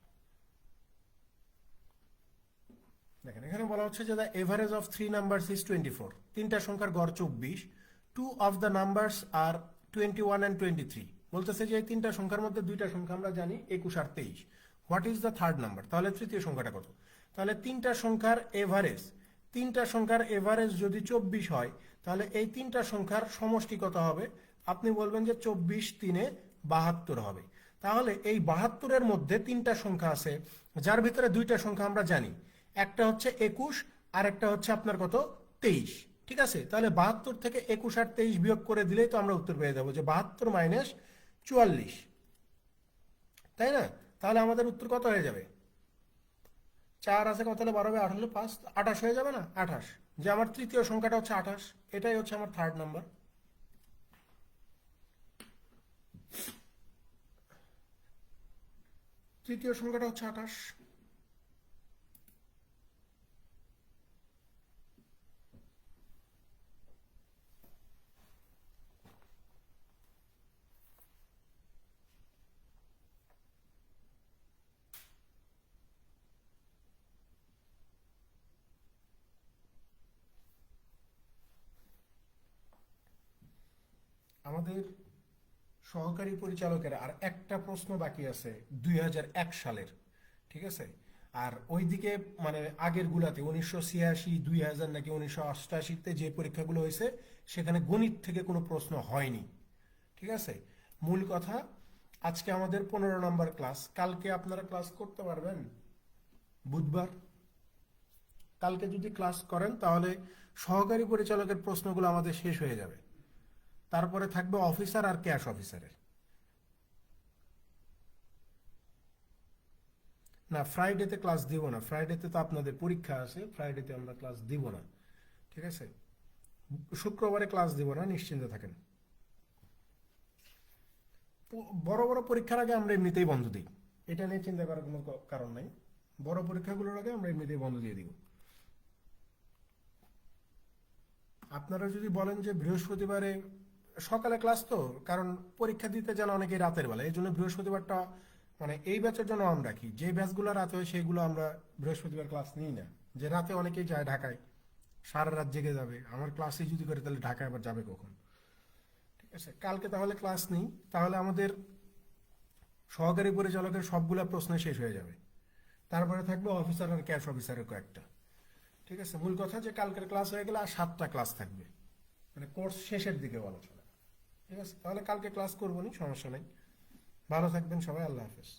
দেখেন এখানে বলা হচ্ছে যে the average of three numbers is 24, তিনটা সংখ্যার গড় 24, two of the numbers are 21 and 23। বলতেছে যে এই তিনটা সংখ্যার মধ্যে দুইটা সংখ্যা আমরা জানি 21 আর 23। What is the third number? তাহলে তৃতীয় সংখ্যাটা কত? তাহলে তিনটা সংখ্যার এভারেজ যদি 24 হয়, তাহলে এই তিনটা সংখ্যার সমষ্টি কত হবে? আপনি বলবেন যে 24 3 72 হবে। তাহলে এই 72-এর মধ্যে তিনটা সংখ্যা আছে যার ভিতরে দুইটা সংখ্যা আমরা জানি, একটা হচ্ছে 21 আর একটা হচ্ছে আপনার কত 23। ঠিক আছে, তাহলে 72 থেকে 21 আর 23 বিয়োগ করে দিলেই তো আমরা উত্তর পেয়ে যাবো যে 72 মাইনাস 44, তাই না? তাহলে আমাদের উত্তর কত হয়ে যাবে? 4 আছে কত হলে 12 হবে, 8 হলে 5, 28 হয়ে যাবে না? 28, যে আমার তৃতীয় সংখ্যাটা হচ্ছে 28, এটাই হচ্ছে আমার থার্ড নাম্বার। তৃতীয় সংখ্যাটা হচ্ছে 28। আমাদের সহকারী পরিচালকের আর একটা প্রশ্ন বাকি আছে 2001 সালের, ঠিক আছে? আর ওইদিকে মানে আগের গুলাতে 1986, 2000 নাকি 1988-তে যে পরীক্ষাগুলো হয়েছে সেখানে গণিত থেকে কোনো প্রশ্ন হয়নি। ঠিক আছে, মূল কথা আজকে আমাদের 15 নম্বর ক্লাস, কালকে আপনারা ক্লাস করতে পারবেন? বুধবার কালকে যদি ক্লাস করেন তাহলে সহকারী পরিচালকের প্রশ্নগুলো আমাদের শেষ হয়ে যাবে। তারপরে থাকবে অফিসার আর ক্যাশ অফিসারের। না, ফ্রাইডেতে ক্লাস দিব না, ফ্রাইডেতে তো আপনাদের পরীক্ষা আছে, ফ্রাইডেতে আমরা ক্লাস দিব না। ঠিক আছে, শুক্রবারে ক্লাস দিব না, নিশ্চিন্তে থাকেন। বড় বড় পরীক্ষার আগে আমরা এমনিতেই বন্ধ দিই, এটা নিয়ে চিন্তা করার কোনো কারণ নাই। বড় পরীক্ষাগুলোর আগে আমরা এমনিতেই বন্ধ দিয়ে দিব। আপনারা যদি বলেন যে বৃহস্পতিবারে সকালে ক্লাস, তো কারণ পরীক্ষা দিতে যান অনেকেই রাতের বেলা, এই জন্য বৃহস্পতিবারটা মানে এই ব্যাচের জন্য আমরা রাখি। যে ব্যাচগুলো রাতে হয় সেইগুলো আমরা বৃহস্পতিবার ক্লাস নিই না। যে রাতে অনেকেই যায় ঢাকায়, সারা রাত জেগে যাবে, আমার ক্লাসে যদি করে তাহলে ঢাকায় আবার যাবে কখন? ঠিক আছে, কালকে তাহলে ক্লাস নিই, তাহলে আমাদের সহকারী পরিচালকের সবগুলা প্রশ্ন শেষ হয়ে যাবে। তারপরে থাকবে অফিসার আর ক্যাশ অফিসারের কয়েকটা। ঠিক আছে, মূল কথা যে কালকের ক্লাস হয়ে গেলে আর 7টা ক্লাস থাকবে, মানে কোর্স শেষের দিকে বলা চলে। ঠিক আছে, তাহলে কালকে ক্লাস করবো নি, সমস্যা নেই। ভালো থাকবেন সবাই, আল্লাহ হাফেজ।